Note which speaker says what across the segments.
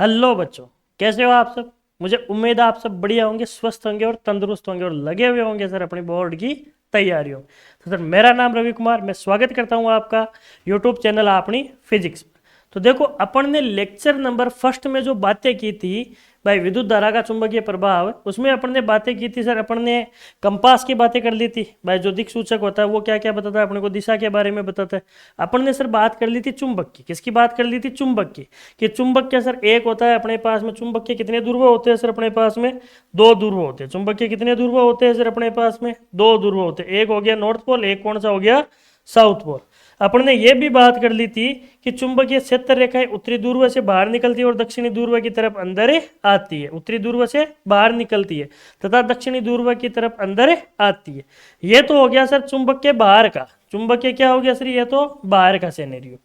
Speaker 1: Hello बच्चों, कैसे हो आप सब। मुझे उम्मीद है आप सब बढ़िया होंगे, स्वस्थ होंगे और तंदुरुस्त होंगे और लगे हुए होंगे सर अपनी बोर्ड की तैयारियों। तो सर मेरा नाम रवि कुमार, मैं स्वागत करता हूं आपका यूट्यूब चैनल अपनी फिजिक्स में। तो देखो, अपन ने लेक्चर नंबर फर्स्ट में जो बातें की थी भाई, विद्युत धारा का चुंबकीय प्रभाव, उसमें अपन ने बातें की थी सर। अपन ने कंपास की बातें कर ली थी भाई, जो दिक सूचक होता है वो क्या क्या बताता है अपने को, दिशा के बारे में बताता है। अपन ने सर बात कर ली थी चुंबक की। किसकी बात कर ली थी? चुंबक की। कि चुंबक क्या सर एक होता है अपने पास में। चुंबक के कितने ध्रुव होते हैं सर अपने पास में? दो ध्रुव होते हैं। चुंबक के कितने ध्रुव होते हैं सर अपने पास में? दो ध्रुव होते हैं। एक हो गया नॉर्थ पोल, एक कौन सा हो गया? साउथ पोल। अपन ने यह भी बात कर ली थी कि चुंबकीय क्षेत्र रेखाएं उत्तरी ध्रुव से बाहर निकलती है और दक्षिणी ध्रुव की तरफ अंदर आती है। उत्तरी ध्रुव से बाहर निकलती है तथा दक्षिणी ध्रुव की तरफ अंदर आती है। यह तो हो गया सर चुंबक के बाहर का। चुंबक के क्या हो गया सर? ये तो बाहर का सिनेरियो।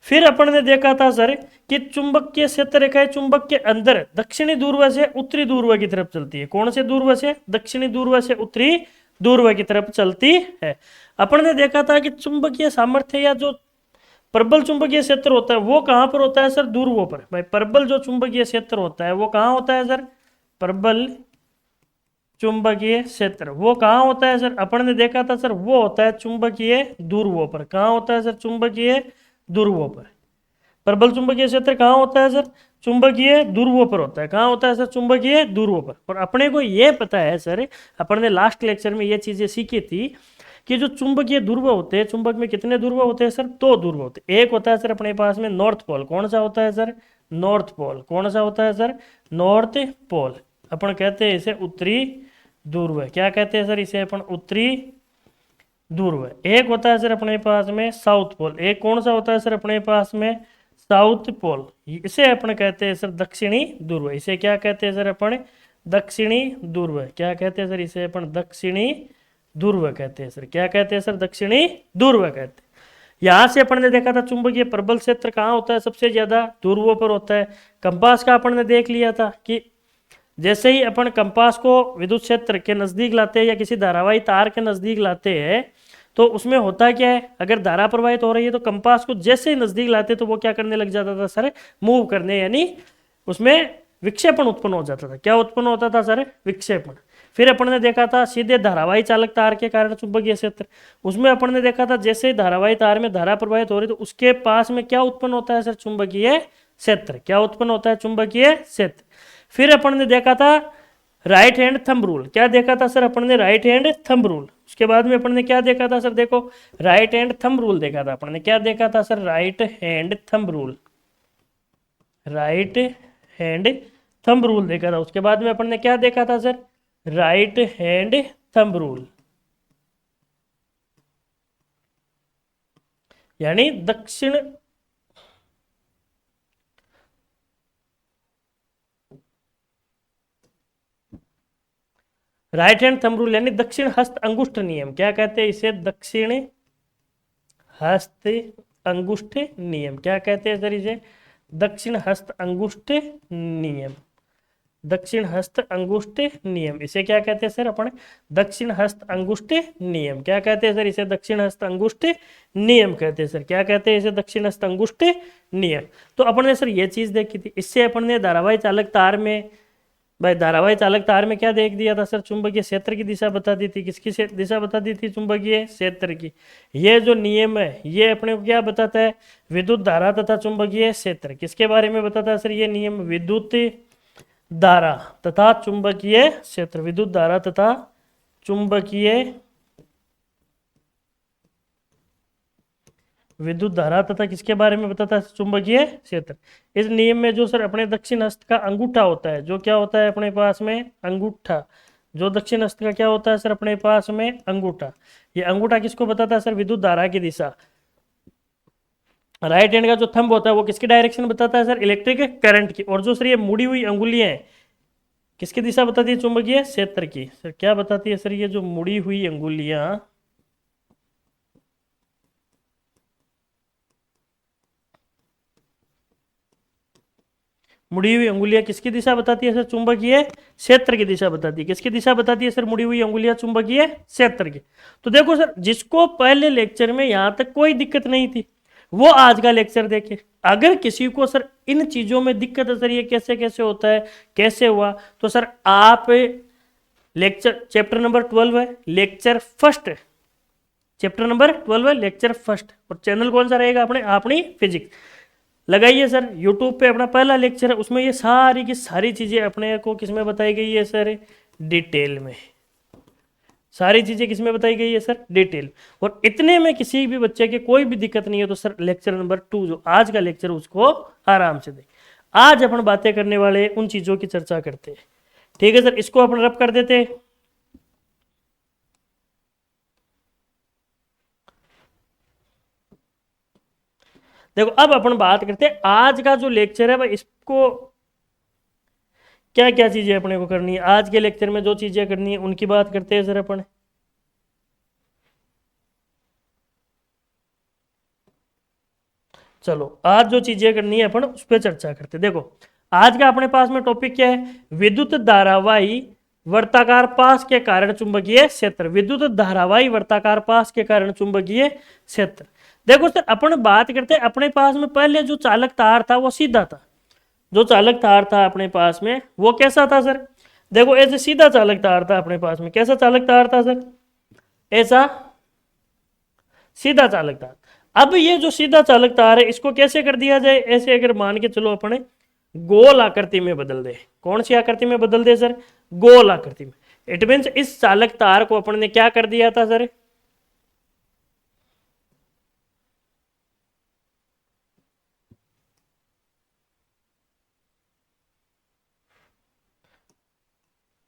Speaker 1: फिर अपन ने देखा था सर कि चुंबकीय क्षेत्र रेखाएं चुंबक के अंदर दक्षिणी ध्रुव से उत्तरी ध्रुव की तरफ चलती है। कौन से ध्रुव से? दक्षिणी ध्रुव से उत्तरी ध्रुव की तरफ चलती है। अपन ने देखा था कि चुंबकीय सामर्थ्य या जो प्रबल चुंबकीय क्षेत्र होता है वो कहां पर होता है सर? ध्रुवों पर। भाई प्रबल जो चुंबकीय क्षेत्र होता है वो कहां होता है सर? प्रबल चुंबकीय क्षेत्र वो कहां होता है सर? अपन ने देखा था सर वो होता है चुंबकीय ध्रुवों पर। कहां होता है सर? चुंबकीय ध्रुवों पर। प्रबल चुंबकीय क्षेत्र कहां होता है सर? चुंबकीय ध्रुवों पर होता है। कहां होता है सर? चुंबकीय ध्रुवों पर। और अपने को यह पता है सर, अपन ने लास्ट लेक्चर में ये चीजें सीखी थी कि जो चुंबकीय ध्रुव होते हैं, चुंबक में कितने ध्रुव होते हैं सर? दो ध्रुव होते हैं। एक होता है सर अपने पास में नॉर्थ पोल। कौन सा होता है सर? North pole. कौन सा होता है सर? North pole. अपन कहते हैं इसे उत्तरी ध्रुव। क्या कहते हैं सर इसे? अपन उत्तरी ध्रुव। एक होता है सर अपने पास में साउथ पोल। एक कौन सा होता है सर अपने पास में? South pole. इसे अपन कहते हैं सर दक्षिणी ध्रुव। इसे क्या कहते हैं सर अपन? दक्षिणी ध्रुव। क्या कहते हैं सर इसे? अपन दक्षिणी ध्रुव कहते हैं सर। क्या कहते हैं सर? दक्षिणी ध्रुव कहते हैं। यहां से अपन ने देखा था चुंबकीय प्रबल क्षेत्र कहाँ होता है? सबसे ज्यादा ध्रुवों पर होता है। कंपास का अपन ने देख लिया था कि जैसे ही अपन कंपास को विद्युत क्षेत्र के नजदीक लाते हैं या किसी धारावाही तार के नजदीक लाते हैं तो उसमें होता क्या है, अगर धारा प्रवाहित हो रही है तो कंपास को जैसे ही नजदीक लाते तो वो क्या करने लग जाता था सर? मूव करने, यानी उसमें विक्षेपण उत्पन्न हो जाता था। क्या उत्पन्न होता था सर? विक्षेपण। फिर अपन ने देखा था सीधे धारावाही चालक तार के कारण चुंबकीय क्षेत्र। उसमें अपन ने देखा था जैसे ही धारावाही तार में धारा प्रवाहित हो रही तो उसके पास में क्या उत्पन्न होता है सर? चुंबकीय क्षेत्र। क्या उत्पन्न होता है? चुंबकीय क्षेत्र। फिर अपन ने देखा था राइट हैंड थंब रूल। क्या देखा था सर अपन ने? Right hand thumb rule. उसके बाद में अपन ने क्या देखा था सर? देखो, राइट हैंड थंब रूल देखा था अपन ने। क्या देखा था sir? Right hand thumb rule. Right hand thumb rule देखा था। उसके बाद में अपन ने क्या देखा था sir? Right hand thumb rule, यानी दक्षिण राइट हैंड थंब रूल यानी दक्षिण हस्त अंगुष्ठ नियम। क्या कहते हैं इसे? दक्षिण हस्त अंगुष्ठ नियम। क्या कहते हैं सर इसे? दक्षिण हस्त अंगुष्ठ नियम। दक्षिण हस्त अंगुष्ठ नियम, इसे क्या कहते हैं सर अपन? दक्षिण हस्त अंगुष्ठ नियम। क्या कहते हैं सर इसे? दक्षिण हस्त अंगुष्ठ नियम कहते हैं सर। क्या कहते हैं इसे? दक्षिण हस्त अंगुष्ठ नियम। तो अपन ने सर ये चीज देखी थी। इससे अपन ने धारावाही चालक तार में, भाई धारावाही चालक तार में क्या देख दिया था सर? चुंबकीय क्षेत्र की दिशा बता दी थी। किसकी दिशा बता दी थी? चुंबकीय क्षेत्र की। ये जो नियम है ये अपने को क्या बताता है? विद्युत धारा तथा चुंबकीय क्षेत्र। किसके बारे में बताता है सर ये नियम? विद्युत धारा तथा चुंबकीय क्षेत्र। विद्युत धारा तथा चुंबकीय, विद्युत धारा तथा किसके बारे में बताता है? चुंबकीय क्षेत्र। इस नियम में जो सर अपने दक्षिण हस्त का अंगूठा होता है, जो क्या होता है अपने पास में? अंगूठा। जो दक्षिण हस्त का क्या होता है सर अपने पास में? अंगूठा। ये अंगूठा किसको बताता है सर? विद्युत धारा की दिशा। राइट हैंड का जो थंब होता है वो किसकी डायरेक्शन बताता है सर? इलेक्ट्रिक करंट की। और जो सर ये मुड़ी हुई अंगुलियां हैं किसकी दिशा बताती है? चुंबकीय क्षेत्र की। सर क्या बताती है सर? ये जो मुड़ी हुई अंगुलियां, मुड़ी हुई अंगुलियां किसकी दिशा बताती है सर? चुंबकीय क्षेत्र की दिशा बताती है। किसकी दिशा बताती है सर? मुड़ी हुई अंगुलियां चुंबकीय क्षेत्र की। तो देखो सर, जिसको पहले लेक्चर में यहां तक कोई दिक्कत नहीं थी वो आज का लेक्चर देखे। अगर किसी को सर इन चीजों में दिक्कत है, सर ये कैसे कैसे होता है, कैसे हुआ, तो सर आप लेक्चर चैप्टर नंबर 12 है, लेक्चर फर्स्ट, चैप्टर नंबर 12 है, लेक्चर फर्स्ट, और चैनल कौन सा रहेगा अपने, अपनी फिजिक्स लगाइए सर। यूट्यूब पे अपना पहला लेक्चर है, उसमें ये सारी की सारी चीजें अपने को किसमें बताई गई है सर, डिटेल में। सारी चीजें किसमें बताई गई है सर, डिटेल। और इतने में किसी भी बच्चे के कोई भी दिक्कत नहीं है तो सर लेक्चर नंबर 2 जो आज का लेक्चर उसको आराम से दें। आज अपन बातें करने वाले उन चीजों की चर्चा करते हैं। ठीक है सर, इसको अपन रब कर देते हैं। देखो अब अपन बात करते हैं आज का जो लेक्चर है भाई, इसको क्या क्या चीजें अपने को करनी है, आज के लेक्चर में जो चीजें करनी है उनकी बात करते हैं सर अपन। चलो आज जो चीजें करनी है अपन उस पर चर्चा करते हैं। देखो आज का अपने पास में टॉपिक क्या है, विद्युत धारावाही वर्ताकार पास के कारण चुंबकीय क्षेत्र, विद्युत धारावाही वर्ताकार पास के कारण चुंबकीय क्षेत्र। देखो सर अपन बात करते हैं, अपने पास में पहले जो चालक तार था वो सीधा था, जो चालक तार था अपने पास में वो कैसा था सर, देखो ऐसे सीधा चालक तार था अपने पास में, कैसा चालक तार था सर, ऐसा सीधा चालक तार। अब ये जो सीधा चालक तार है इसको कैसे कर दिया जाए, ऐसे अगर मान के चलो अपने गोल आकृति में बदल दे, कौन सी आकृति में बदल दे सर, गोल आकृति में। इट मीन इस चालक तार को अपन ने क्या कर दिया था सर,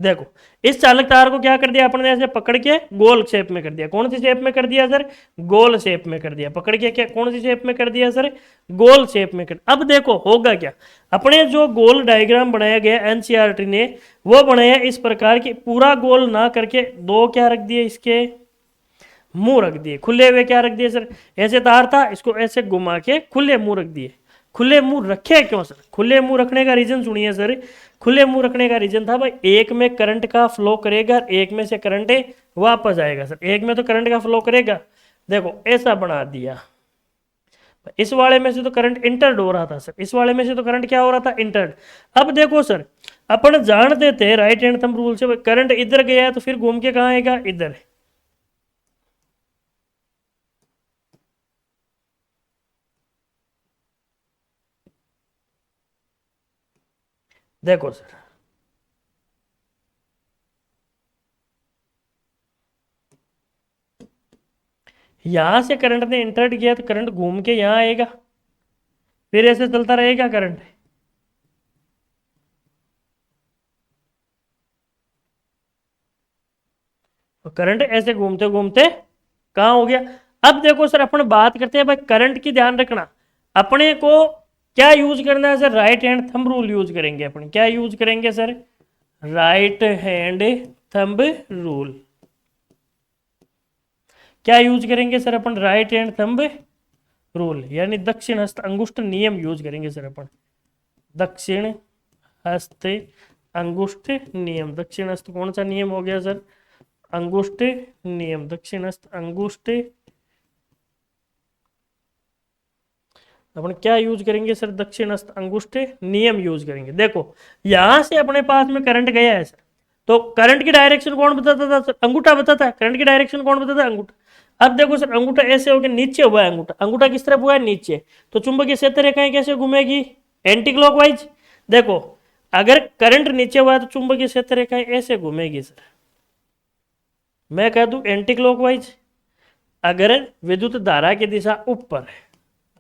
Speaker 1: देखो इस चालक तार को क्या कर दिया अपन ने, ऐसे पकड़ के गोल शेप में कर दिया, कौन सी शेप में कर दिया सर, गोल शेप में कर दिया, पकड़ के क्या कौन सी शेप में कर दिया सर, गोल शेप में कर। अब देखो होगा क्या, अपने जो गोल डायग्राम बनाया गया एनसीईआरटी ने वो बनाया इस प्रकार की, पूरा गोल ना करके दो क्या रख दिए, इसके मुंह रख दिए खुले हुए, क्या रख दिए सर, ऐसे तार था इसको ऐसे घुमा के खुले मुंह रख दिए। खुले मुंह रखे क्यों सर, खुले मुंह रखने का रीजन सुनिए सर, खुले मुंह रखने का रीजन था भाई एक में करंट का फ्लो करेगा, एक में से करंट वापस आएगा सर, एक में तो करंट का फ्लो करेगा, देखो ऐसा बना दिया। इस वाले में से तो करंट इंटर्ड हो रहा था सर, इस वाले में से तो करंट क्या हो रहा था, इंटर्ड। अब देखो सर अपन जानते थे राइट हैंड थंब रूल से, करंट इधर गया है तो फिर घूम के कहाँ आएगा, इधर। देखो सर यहां से करंट ने इंटर्ड किया तो करंट घूम के यहां आएगा, फिर ऐसे चलता रहेगा करंट, तो करंट ऐसे घूमते घूमते कहाँ हो गया। अब देखो सर अपन बात करते हैं भाई करंट की, ध्यान रखना अपने को क्या यूज करना है sir, right hand thumb rule use करेंगे अपन, क्या यूज करेंगे sir, right hand thumb rule. क्या यूज करेंगे सर अपन, राइट हैंड थंब रूल, यानी दक्षिण हस्त अंगुष्ठ नियम यूज करेंगे सर अपन, दक्षिण हस्त अंगुष्ठ नियम। दक्षिण हस्त कौन सा नियम हो गया सर, अंगुष्ठ नियम, दक्षिण हस्त अंगुष्ठ अपन क्या यूज करेंगे सर, दक्षिण हस्त अंगुष्ठ नियम यूज करेंगे। देखो यहां से अपने पास में करंट गया है सर, तो करंट की डायरेक्शन कौन बताता था सर, अंगूठा बताता है, करंट की डायरेक्शन कौन बताता है, अंगूठा। अब देखो सर अंगूठा ऐसे हो गया, नीचे हुआ है अंगूठा, अंगूठा किस तरफ हुआ है, नीचे, तो चुंबकीय क्षेत्र रेखाएं कैसे घूमेगी, एंटी क्लॉकवाइज। देखो अगर करंट नीचे हुआ है तो चुंबकीय क्षेत्र रेखाएं ऐसे घूमेगी सर, मैं कह दूं एंटी क्लॉकवाइज। अगर विद्युत धारा की दिशा ऊपर है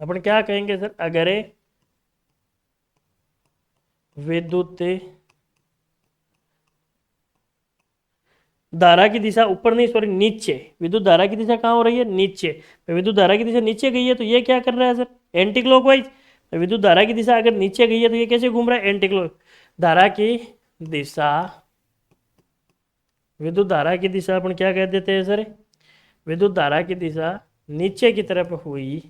Speaker 1: अपन क्या कहेंगे सर, अगर विद्युत धारा की दिशा ऊपर नहीं सॉरी नीचे, विद्युत धारा की दिशा कहाँ हो रही है, नीचे, तो विद्युत धारा की दिशा नीचे गई है तो ये क्या कर रहा है सर, एंटी क्लॉकवाइज। तो विद्युत धारा की दिशा अगर नीचे गई है तो ये कैसे घूम रहा है, एंटी क्लॉक। धारा की दिशा, विद्युत धारा की दिशा अपन क्या कह देते हैं सर, विद्युत धारा की दिशा नीचे की तरफ हुई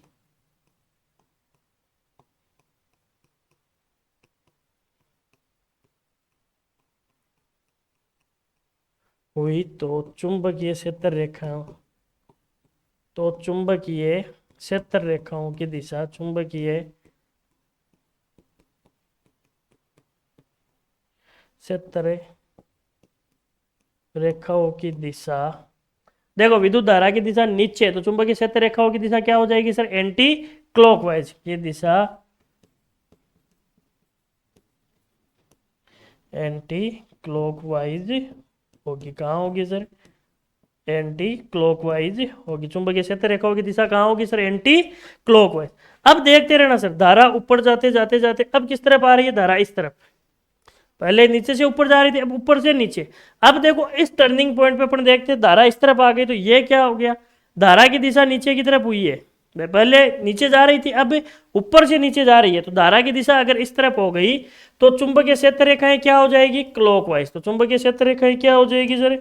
Speaker 1: तो चुंबकीय क्षेत्र रेखा, तो चुंबकीय क्षेत्र रेखाओं की दिशा, चुंबकीय क्षेत्र रेखाओं की दिशा। देखो विद्युत धारा की दिशा नीचे, तो चुंबकीय क्षेत्र रेखाओं की दिशा क्या हो जाएगी सर? एंटी क्लॉकवाइज की दिशा, एंटी क्लॉकवाइज होगी। कहाँ होगी सर? एंटी क्लॉकवाइज होगी। चुंबकीय क्षेत्र रेखाओं की दिशा कहाँ होगी सर? Anti clockwise. अब देखते रहना सर, धारा ऊपर जाते जाते जाते अब किस तरफ आ रही है? धारा इस तरफ। पहले नीचे से ऊपर जा रही थी, अब ऊपर से नीचे। अब देखो इस टर्निंग पॉइंट पे अपन देखते हैं धारा इस तरफ आ गई, तो ये क्या हो गया? धारा की दिशा नीचे की तरफ हुई है। पहले नीचे जा रही थी, अब ऊपर से नीचे जा रही है, तो धारा की दिशा अगर इस तरफ हो गई तो चुंबकीय क्षेत्र रेखाएं क्या हो जाएगी? क्लॉकवाइज। तो चुंबकीय क्षेत्र रेखाएं क्या हो जाएगी सर?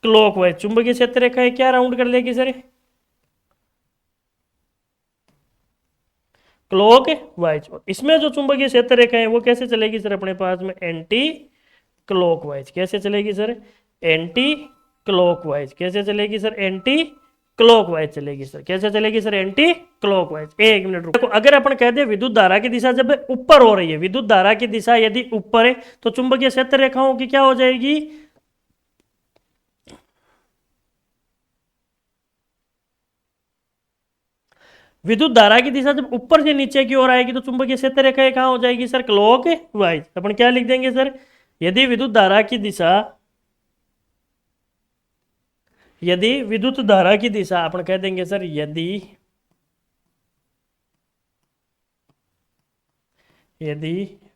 Speaker 1: क्लॉकवाइज। चुंबकीय क्षेत्र रेखाएं क्या राउंड कर लेगी सर? क्लॉकवाइज। इसमें जो चुंबकीय क्षेत्र रेखा है वो कैसे चलेगी सर अपने पास में? Anti clockwise. कैसे चलेगी सर? Anti clockwise. कैसे चलेगी सर? एंटी क्लॉकवाइज चलेगी सर। कैसे चलेगी सर? Anti clockwise. एक मिनट रुको। अगर अपन कहते हैं विद्युत धारा की दिशा जब ऊपर हो रही है, विद्युत धारा की दिशा यदि ऊपर है तो चुंबकीय क्षेत्र रेखाओं की क्या हो जाएगी? विद्युत धारा की दिशा जब ऊपर से नीचे की ओर आएगी तो चुंबकीय क्षेत्र रेखाएं कहाँ हो जाएगी सर? क्लॉकवाइज। अपन क्या लिख देंगे सर? यदि विद्युत धारा की दिशा, यदि विद्युत धारा की दिशा अपन कह देंगे सर, यदि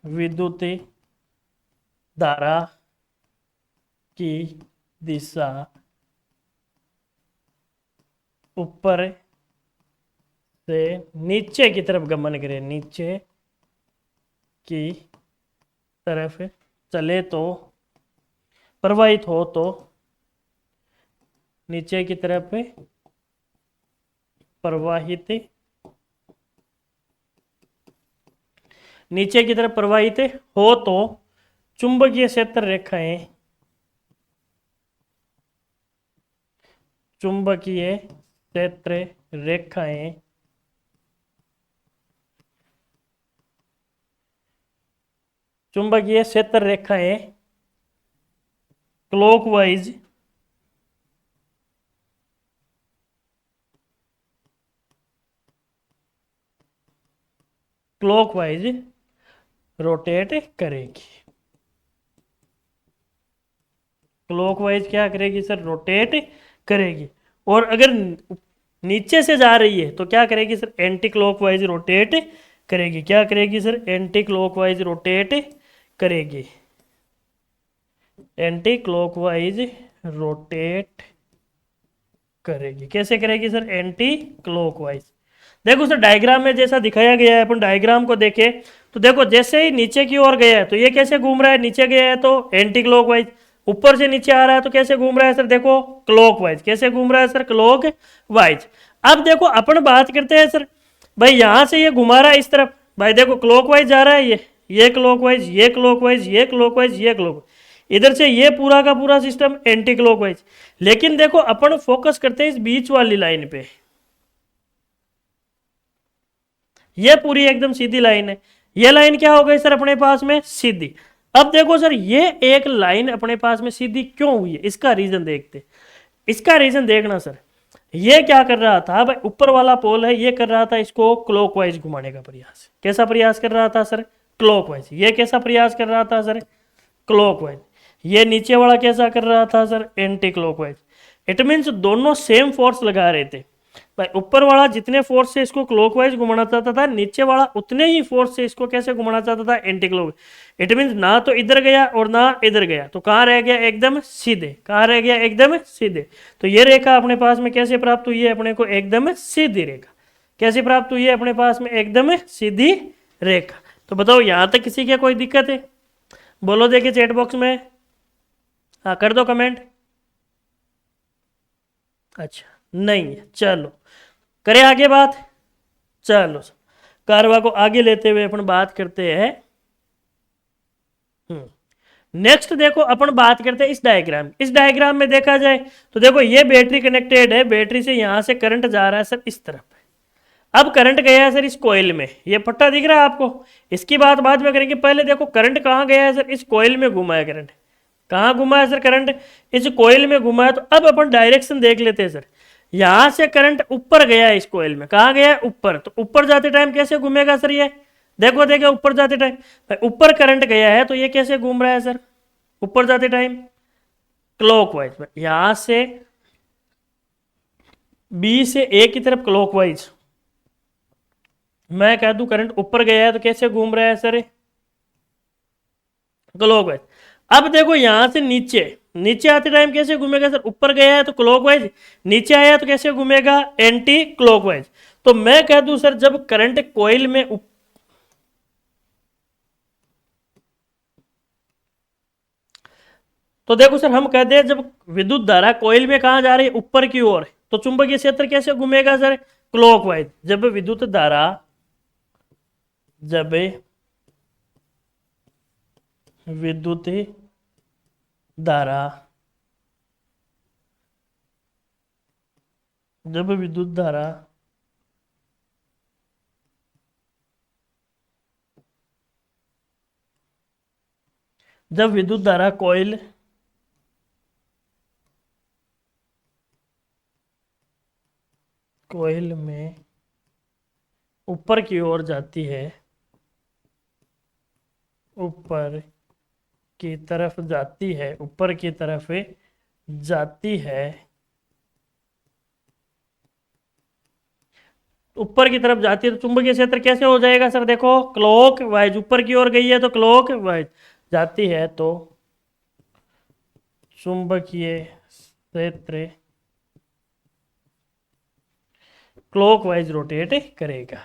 Speaker 1: विद्युत धारा की दिशा ऊपर से नीचे की तरफ गमन करे, नीचे की तरफ चले तो, प्रवाहित हो तो, नीचे की तरफ प्रवाहित, नीचे की तरफ प्रवाहित हो तो चुंबकीय क्षेत्र रेखाएं, चुंबकीय क्षेत्र रेखाएं चुंबकीय क्षेत्र रेखाएं क्लॉकवाइज क्लॉकवाइज रोटेट करेगी। क्लॉकवाइज क्या करेगी सर? रोटेट करेगी। और अगर नीचे से जा रही है तो क्या करेगी सर? एंटी क्लॉकवाइज रोटेट करेगी। क्या करेगी सर? एंटी क्लॉकवाइज रोटेट करेगी। एंटी क्लॉकवाइज रोटेट करेगी। कैसे करेगी सर? Anti clockwise. देखो सर डायग्राम में जैसा दिखाया गया है, अपन डायग्राम को देखें तो देखो जैसे ही नीचे की ओर गया है तो ये कैसे घूम रहा है? नीचे गया है तो एंटी क्लॉकवाइज। ऊपर से नीचे आ रहा है तो कैसे घूम रहा है सर? देखो क्लॉकवाइज। कैसे घूम रहा है सर? क्लॉकवाइज। अब देखो अपन बात करते हैं सर, भाई यहां से ये घुमा रहा है इस तरफ, भाई देखो क्लॉकवाइज जा रहा है, ये क्लॉकवाइज, ये क्लॉकवाइज, ये क्लॉकवाइज, ये क्लॉकवाइज। इधर से ये पूरा का पूरा सिस्टम एंटी क्लॉकवाइज। लेकिन देखो अपन फोकस करते हैं इस बीच वाली लाइन पे, ये पूरी एकदम सीधी लाइन है। ये लाइन क्या हो गई सर अपने पास में? सीधी। अब देखो सर ये एक लाइन अपने पास में सीधी क्यों हुई है, इसका रीजन देखते। इसका रीजन देखना सर, ये क्या कर रहा था भाई, ऊपर वाला पोल है, ये कर रहा था इसको क्लॉकवाइज घुमाने का प्रयास। कैसा प्रयास कर रहा था सर? क्लॉकवाइज। ये कैसा प्रयास कर रहा था सर? क्लॉकवाइज। ये नीचे वाला कैसा कर रहा था sir? Anti clockwise. It means दोनों सेम फोर्स लगा रहे थे भाई। ऊपर वाला जितने फोर्स से इसको क्लॉकवाइज घुमाना चाहता था, नीचे वाला उतने ही फोर्स से इसको कैसे घुमाना चाहता था? Anti clockwise. इट मीन्स ना तो इधर गया और ना इधर गया, तो कहाँ रह गया? एकदम सीधे। कहाँ रह गया? एकदम सीधे। तो ये रेखा अपने पास में कैसे प्राप्त हुई है अपने को? एकदम सीधी रेखा। कैसे प्राप्त हुई है अपने पास में? एकदम सीधी रेखा। तो बताओ यहां तक किसी की कोई दिक्कत है? बोलो देखिए चैट बॉक्स में, हाँ कर दो कमेंट। अच्छा नहीं है, चलो करें आगे बात। चलो कारवा को आगे लेते हुए अपन बात करते हैं। नेक्स्ट देखो अपन बात करते हैं इस डायग्राम। इस डायग्राम में देखा जाए तो देखो ये बैटरी कनेक्टेड है, बैटरी से यहां से करंट जा रहा है सर इस तरफ। अब करंट गया है सर इस कॉइल में, ये पट्टा दिख रहा है आपको, इसकी बात बाद में करेंगे, पहले देखो करंट कहाँ गया है सर, इस कॉइल में घुमा है करंट। कहाँ घुमा है सर करंट, इस कॉइल में घुमा है। तो अब अपन डायरेक्शन देख लेते हैं सर, यहां से करंट ऊपर गया है इस कॉइल में, कहाँ गया है ऊपर, तो ऊपर जाते टाइम कैसे घूमेगा सर ये, देखो देखो ऊपर जाते टाइम, ऊपर करंट गया है तो ये कैसे घूम रहा है सर, ऊपर जाते टाइम क्लॉकवाइज, यहां से बी से ए की तरफ क्लॉकवाइज मैं कह दूं करंट ऊपर गया है तो कैसे घूम रहा है सर, क्लॉकवाइज। अब देखो यहां से नीचे, नीचे आते टाइम कैसे घूमेगा सर, ऊपर गया है तो क्लॉकवाइज, नीचे आया तो कैसे घूमेगा, एंटी क्लॉकवाइज। तो मैं कह दूं सर जब करंट कॉइल में तो देखो सर हम कहते हैं जब विद्युत धारा कॉइल में कहा जा रही है, ऊपर की ओर, तो चुंबकीय क्षेत्र कैसे घूमेगा सर, क्लॉकवाइज। जब विद्युत धारा, जब विद्युत धारा, जब विद्युत धारा जब विद्युत धारा कॉइल कॉइल में ऊपर की ओर जाती है, ऊपर की तरफ जाती है, ऊपर की तरफ जाती है, ऊपर की तरफ जाती है तो चुंबकीय क्षेत्र कैसे हो जाएगा सर, देखो क्लॉक वाइज, ऊपर की ओर गई है तो क्लॉक वाइज जाती है तो चुंबकीय क्षेत्र क्लॉक वाइज रोटेट करेगा,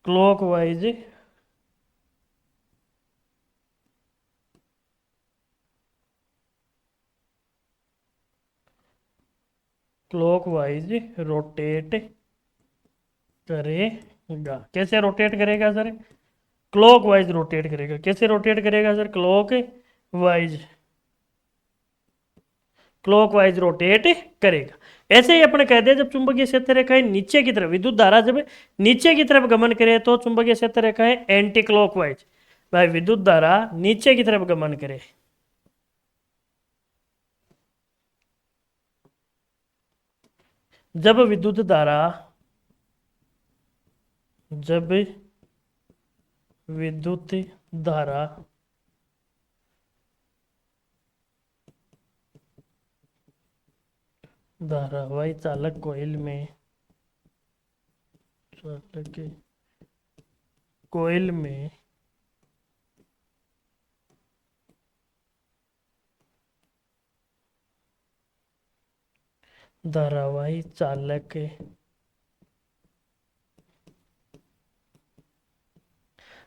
Speaker 1: क्लॉक वाइज क्लॉकवाइज रोटेट करेगा। कैसे रोटेट करेगा सर, क्लॉकवाइज रोटेट करेगा। कैसे रोटेट करेगा सर, क्लॉकवाइज, क्लॉकवाइज रोटेट करेगा। ऐसे ही अपने कहते हैं जब चुंबकीय क्षेत्र रेखाएं नीचे की तरफ, विद्युत धारा जब नीचे की तरफ गमन करे तो चुंबकीय क्षेत्र रेखाएं एंटी क्लॉकवाइज, भाई विद्युत धारा नीचे की तरफ गमन करे, जब विद्युत धारा, जब विद्युत धारा धारावाही चालक कॉइल में, चालक कॉइल में धारावाही चालक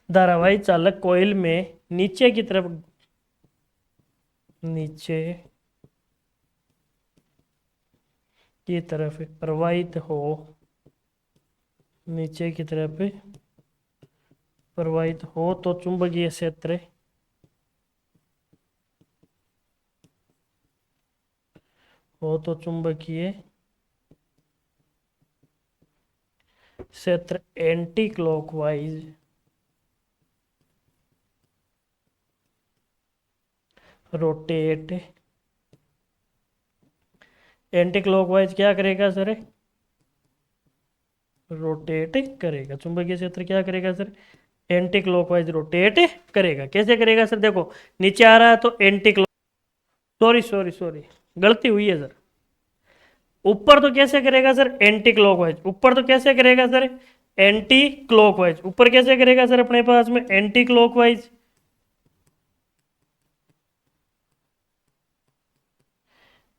Speaker 1: धारावाही चालक कॉइल में नीचे की तरफ, नीचे की तरफ प्रवाहित हो, नीचे की तरफ प्रवाहित हो तो चुंबकीय क्षेत्र, हो तो चुंबकीय क्षेत्र anti clockwise rotate, anti clockwise क्या करेगा सर, रोटेट करेगा। चुंबकीय क्षेत्र क्या करेगा सर, एंटी क्लॉकवाइज रोटेट करेगा। कैसे करेगा सर, देखो नीचे आ रहा है तो anti clock, sorry sorry sorry गलती हुई है सर, ऊपर तो कैसे करेगा सर, एंटी क्लॉकवाइज, ऊपर तो कैसे करेगा सर, एंटी क्लॉकवाइज, ऊपर कैसे करेगा सर अपने पास में एंटी क्लॉकवाइज,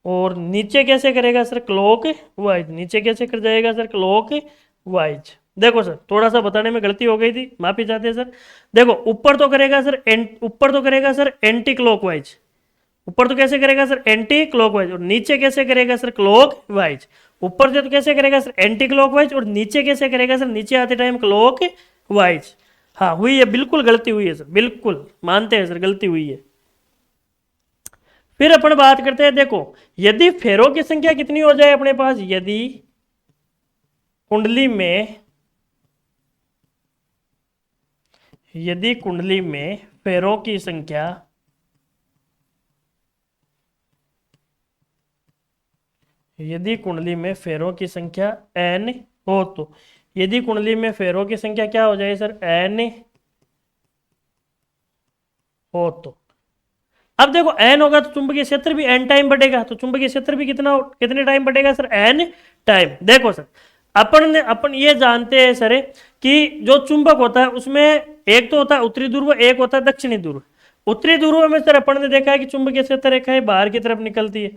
Speaker 1: और नीचे कैसे करेगा सर, क्लॉक वाइज, नीचे कैसे कर जाएगा सर, क्लॉक वाइज। देखो सर थोड़ा सा बताने में गलती हो गई थी, माफी चाहते हैं सर। देखो ऊपर तो करेगा सर ऊपर तो करेगा सर एंटी क्लॉकवाइज, ऊपर तो कैसे करेगा सर एंटी क्लॉकवाइज, और नीचे कैसे करेगा सर क्लॉक वाइज। ऊपर से तो कैसे करेगा सर एंटी क्लॉकवाइज, और नीचे कैसे करेगा सर, नीचे आते टाइम क्लॉक वाइज। हाँ हुई है, बिल्कुल गलती हुई है सर, बिल्कुल मानते हैं सर गलती हुई है। फिर अपन बात करते हैं, देखो यदि फेरों की संख्या कितनी हो जाए अपने पास, यदि कुंडली में, यदि कुंडली में फेरों की संख्या, यदि कुंडली में फेरों की संख्या n हो तो, यदि कुंडली में फेरों की संख्या क्या हो जाए सर, n हो तो, अब देखो n होगा तो चुंबकीय क्षेत्र भी n टाइम बढ़ेगा, तो चुंबकीय क्षेत्र भी कितने टाइम बढ़ेगा सर, n टाइम। देखो सर अपन ये जानते हैं सर कि जो चुंबक होता है उसमें एक तो होता है उत्तरी ध्रुव, एक होता है दक्षिणी ध्रुव। उत्तरी ध्रुव में सर अपन ने देखा है कि चुंबकीय क्षेत्र रेखाएं बाहर की तरफ निकलती है,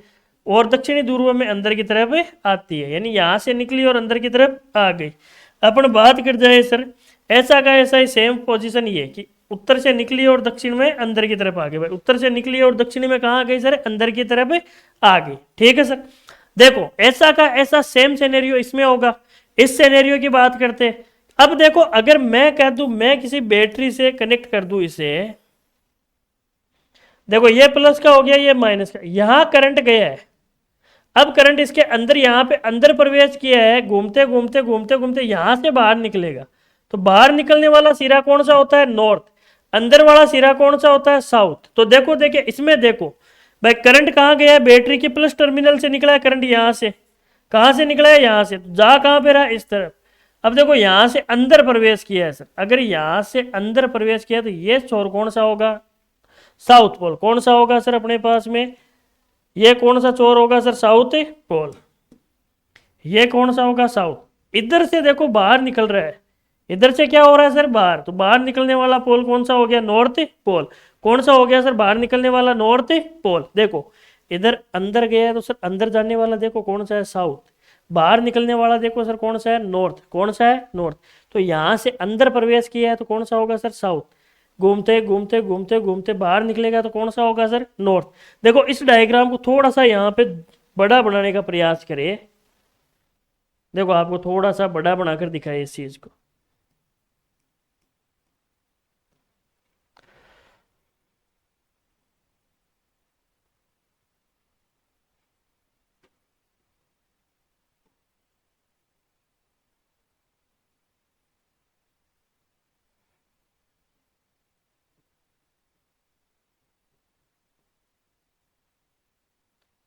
Speaker 1: और दक्षिणी ध्रुव में अंदर की तरफ आती है, यानी यहां से निकली और अंदर की तरफ आ गई। अपन बात कर जाए सर ऐसा का ऐसा ही सेम पोजीशन ये कि उत्तर से निकली और दक्षिण में अंदर की तरफ आ गई, भाई उत्तर से निकली और दक्षिण में कहाँ आ गई सर, अंदर की तरफ आ गई, ठीक है सर। देखो ऐसा का ऐसा सेम सिनेरियो इसमें होगा। इस सिनेरियो की बात करते हैं। अब देखो अगर मैं कह दूं, मैं किसी बैटरी से कनेक्ट कर दूं इसे, देखो ये प्लस का हो गया, ये माइनस का, यहां करंट गया है। अब करंट इसके अंदर, यहां पे अंदर प्रवेश किया है, घूमते घूमते घूमते घूमते यहां से बाहर निकलेगा। तो बाहर निकलने वाला सिरा कौन सा होता है, नॉर्थ। अंदर वाला सिरा कौन सा होता है, साउथ। तो देखो देखिए इसमें देखो भाई करंट कहां गया है, बैटरी के प्लस टर्मिनल से निकला है करंट, यहां से कहां से निकला है, यहां से, तो जा कहां पे रहा, इस तरफ। अब देखो यहां से अंदर प्रवेश किया है सर, अगर यहां से अंदर प्रवेश किया तो ये छोर कौन सा होगा, साउथ पोल। कौन सा होगा सर अपने पास में, ये कौन सा चोर होगा सर, साउथ पोल। ये कौन सा होगा, साउथ। इधर से देखो बाहर निकल रहा है, इधर से क्या हो रहा है सर, बाहर। तो बाहर निकलने वाला पोल कौन सा हो गया, नॉर्थ पोल। कौन सा हो गया सर, बाहर निकलने वाला नॉर्थ पोल। देखो इधर अंदर गया है तो सर अंदर जाने वाला देखो कौन सा है, साउथ। बाहर निकलने वाला देखो सर कौन सा है, नॉर्थ। कौन सा है, नॉर्थ। तो यहां से अंदर प्रवेश किया है तो कौन सा होगा सर, साउथ। घूमते घूमते घूमते घूमते बाहर निकलेगा तो कौन सा होगा सर, नॉर्थ। देखो इस डायग्राम को थोड़ा सा यहाँ पे बड़ा बनाने का प्रयास करें। देखो आपको थोड़ा सा बड़ा बनाकर दिखाए इस चीज को।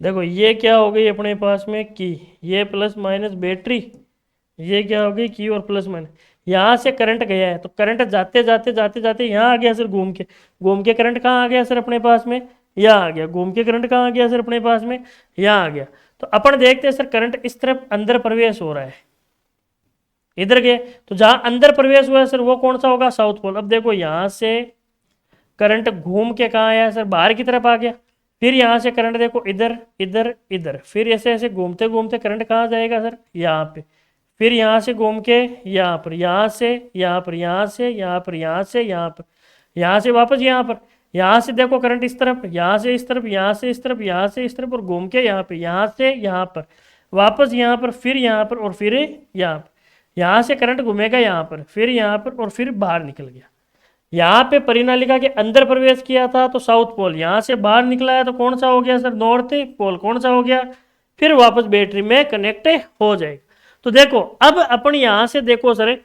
Speaker 1: देखो ये क्या हो गई अपने पास में की, ये प्लस माइनस बैटरी, ये क्या हो गई की और प्लस माइनस। यहाँ से करंट गया है तो करंट जाते जाते जाते जाते यहाँ आ गया सर, घूम के करंट कहाँ आ गया सर अपने पास में, यहाँ आ गया। घूम के करंट कहाँ आ गया सर अपने पास में, यहाँ आ गया। तो अपन देखते हैं सर करंट इस तरफ अंदर प्रवेश हो रहा है, इधर गए तो जहां अंदर प्रवेश हुआ है सर वो कौन सा होगा, साउथ पोल। अब देखो यहां से करंट घूम के कहाँ आया सर, बाहर की तरफ आ गया। फिर यहाँ से करंट देखो इधर इधर इधर, फिर ऐसे ऐसे घूमते घूमते करंट कहाँ जाएगा सर, यहाँ पे। फिर यहाँ से घूम के यहाँ पर, यहाँ से यहाँ पर, यहाँ से यहाँ पर, यहाँ से यहाँ पर, यहाँ से वापस यहाँ पर। यहाँ से देखो करंट इस तरफ, यहाँ से इस तरफ, यहाँ से इस तरफ, यहाँ से इस तरफ, और घूम के यहाँ पे, यहाँ से यहाँ पर, वापस यहाँ पर, फिर यहाँ पर, और फिर यहाँ पर। यहाँ से करंट घूमेगा यहाँ पर, फिर यहाँ पर, और फिर बाहर निकल गया। यहाँ पे परिनालिका के अंदर प्रवेश किया था तो साउथ पोल, यहाँ से बाहर निकला है तो कौन सा हो गया सर, नॉर्थ पोल। कौन सा हो गया, फिर वापस बैटरी में कनेक्ट हो जाएगा। तो देखो अब अपन यहाँ से देखो सर,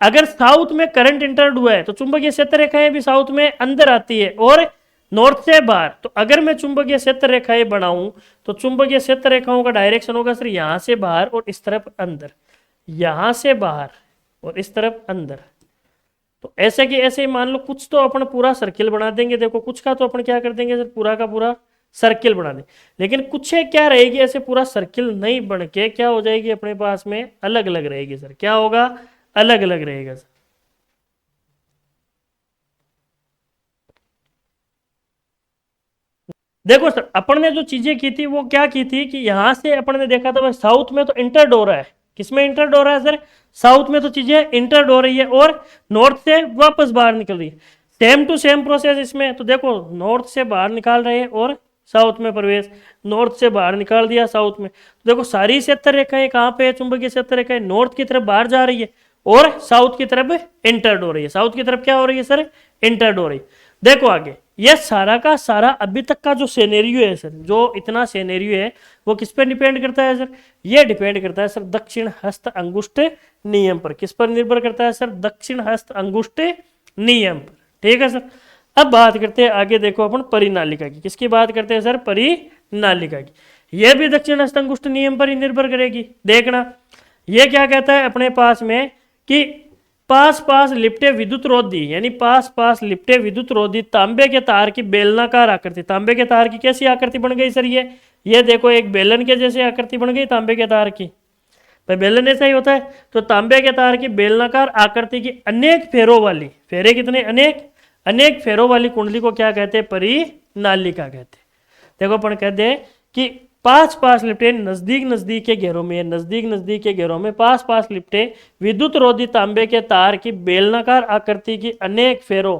Speaker 1: अगर साउथ में करंट इंटर्ड हुआ है तो चुंबकीय क्षेत्र रेखाएं भी साउथ में अंदर आती है और नॉर्थ से बाहर। तो अगर मैं चुंबकीय क्षेत्र रेखाएं बनाऊं तो चुंबकीय क्षेत्र रेखाओं का डायरेक्शन होगा सर यहाँ से बाहर और इस तरफ अंदर, यहाँ से बाहर और इस तरफ अंदर। तो ऐसे कि ऐसे ही मान लो कुछ तो अपन पूरा सर्किल बना देंगे, देखो कुछ का तो अपन क्या कर देंगे सर, पूरा का पूरा सर्किल बना दें। लेकिन कुछ है क्या रहेगी, ऐसे पूरा सर्किल नहीं बन के क्या हो जाएगी अपने पास में, अलग अलग रहेगी सर। क्या होगा, अलग अलग रहेगा सर। देखो सर अपन ने जो चीजें की थी वो क्या की थी कि यहां से अपन ने देखा था भाई साउथ में तो इंटर्ड हो रहा है, किसमें इंटर्ड हो रहा है सर, साउथ में तो चीजें इंटर्ड हो रही है और नॉर्थ से वापस बाहर निकल रही है। सेम टू सेम प्रोसेस इसमें। तो देखो नॉर्थ से बाहर निकाल रहे हैं और साउथ में प्रवेश, नॉर्थ से बाहर निकाल दिया साउथ में। तो देखो सारी क्षेत्र रेखाएं कहाँ पे है, चुंबकीय क्षेत्र रेखाएं नॉर्थ की तरफ बाहर जा रही है और साउथ की तरफ इंटर्ड हो रही है। साउथ की तरफ क्या हो रही है सर, इंटर्ड हो रही है। देखो आगे ये सारा का सारा अभी तक का जो सिनेरियो है सर, जो इतना सिनेरियो है वो किस पर डिपेंड करता है सर? ये डिपेंड करता है सर दक्षिण हस्त अंगुष्ठ नियम पर। किस पर निर्भर करता है सर? दक्षिण हस्त अंगुष्ठ नियम पर। ठीक है सर। अब बात करते हैं आगे, देखो अपन परिनालिका की। किसकी बात करते हैं सर? परिनालिका की। यह भी दक्षिण हस्त अंगुष्ठ नियम पर ही निर्भर करेगी। देखना ये क्या कहता है अपने पास में कि पास पास लिपटे विद्युत रोधी, यानी पास पास लिपटे विद्युत रोधी तांबे के तार की बेलनाकार आकृति। तांबे के तार की कैसी आकृति बन गई सर? ये देखो एक बेलन के जैसे आकृति बन गई तांबे के तार की। भाई बेलन ऐसा ही होता है। तो तांबे के तार की बेलनाकार आकृति की अनेक फेरों वाली, फेरे कितने? अनेक फेरों वाली कुंडली को क्या कहते हैं? परिनालिका कहते हैं। देखो अपन कहते हैं कि पास पास लिपटे नजदीक के घेरों में, नजदीक के घेरों में पास पास लिपटे विद्युत रोधी तांबे के तार की बेलनाकार आकृति की अनेक फेरों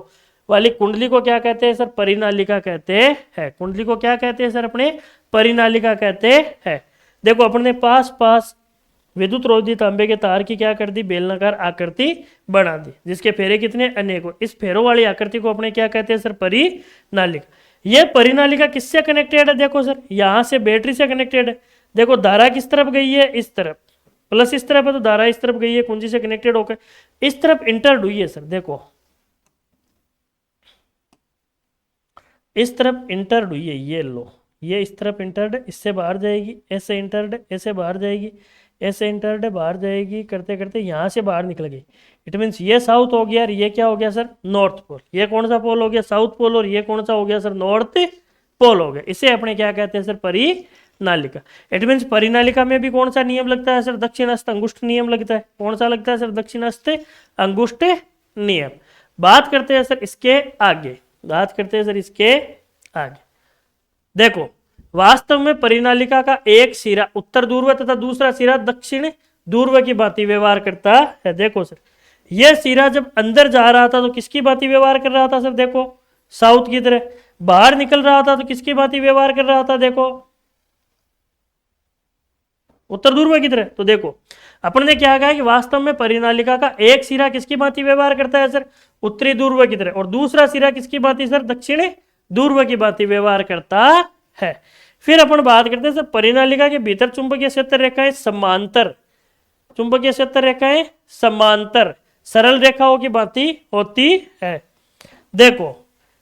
Speaker 1: वाली कुंडली को क्या कहते हैं सर? परिनालिका कहते हैं। कुंडली को क्या कहते हैं सर? अपने परिनालिका कहते हैं। देखो अपन ने पास पास विद्युत रोधी तांबे के तार की क्या कर दी? बेलनाकार आकृति बना दी, जिसके फेरे कितने? अनेकों। इस फेरों वाली आकृति को अपने क्या कहते हैं सर? परिनालिका। ये परिनालिका किससे कनेक्टेड है? देखो सर यहां से बैटरी से कनेक्टेड है। देखो धारा किस तरफ गई है? इस तरफ। प्लस इस तरफ है तो धारा इस तरफ गई है, कुंजी से कनेक्टेड होकर इस तरफ इंटर्ड हुई है सर। देखो इस तरफ इंटर्ड हुई है, ये लो, ये इस तरफ इंटर्ड है, इससे बाहर जाएगी, ऐसे इंटर्ड है, ऐसे बाहर जाएगी, ऐसे इंटर्ड है, बाहर जाएगी, करते करते यहां से बाहर निकल गई। इट मीन्स ये साउथ हो गया और ये क्या हो गया सर? North pole. ये कौन सा पोल हो गया? South pole. और ये कौन सा हो गया सर? नॉर्थ पोल हो गया। इसे अपने क्या कहते हैं सर? परिनालिका। इट मीन्स परिनालिका में भी कौन सा नियम लगता है सर? दक्षिण हस्त अंगुष्ठ नियम लगता है। कौन सा लगता है सर? दक्षिण हस्त अंगुष्ठ नियम। बात करते हैं सर इसके आगे, देखो वास्तव में परिनालिका का एक सिरा उत्तर ध्रुव तथा दूसरा सिरा दक्षिण ध्रुव की भांति व्यवहार करता है। देखो सर यह सिरा जब अंदर जा रहा था तो किसकी भांति व्यवहार कर रहा था सर? देखो साउथ की तरह। बाहर निकल रहा था तो किसकी भांति व्यवहार कर रहा था? देखो उत्तर ध्रुव की तरह। तो देखो अपन ने क्या कहा कि वास्तव में परिनालिका का एक सिरा किसकी भांति व्यवहार करता है सर? उत्तरी ध्रुव की तरह। और दूसरा सिरा किसकी भांति सर? दक्षिण ध्रुव की भांति व्यवहार करता है। फिर अपन बात करते हैं सर परिनालिका के भीतर चुंबकीय क्षेत्र रेखाएं समांतर, चुंबकीय क्षेत्र रेखाएं समांतर सरल रेखाओं की भांति होती है। देखो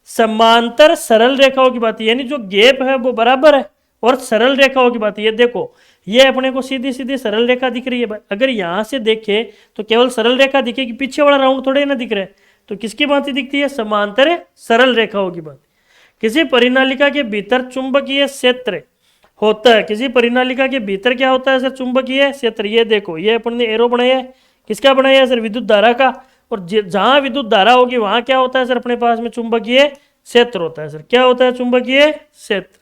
Speaker 1: समांतर सरल रेखाओं की भांति, यानी जो गैप है वो बराबर है और सरल रेखाओं की भांति। ये देखो ये अपने को सीधी सीधी सरल रेखा दिख रही है। अगर यहां से देखे तो केवल सरल रेखा दिखेगी, पीछे वाला राउंड थोड़े ना दिख रहा है। तो किसकी भांति दिखती है? समांतर सरल रेखाओं की भांति। किसी परिनालिका के भीतर चुंबकीय क्षेत्र होता है। किसी परिनालिका के भीतर क्या होता है सर? चुंबकीय क्षेत्र। ये देखो ये अपन ने एरो बनाया है, किसका बनाया है सर? विद्युत धारा का। और जहां विद्युत धारा होगी वहां क्या होता है सर? अपने पास में चुंबकीय क्षेत्र होता है सर। क्या होता है? चुंबकीय क्षेत्र।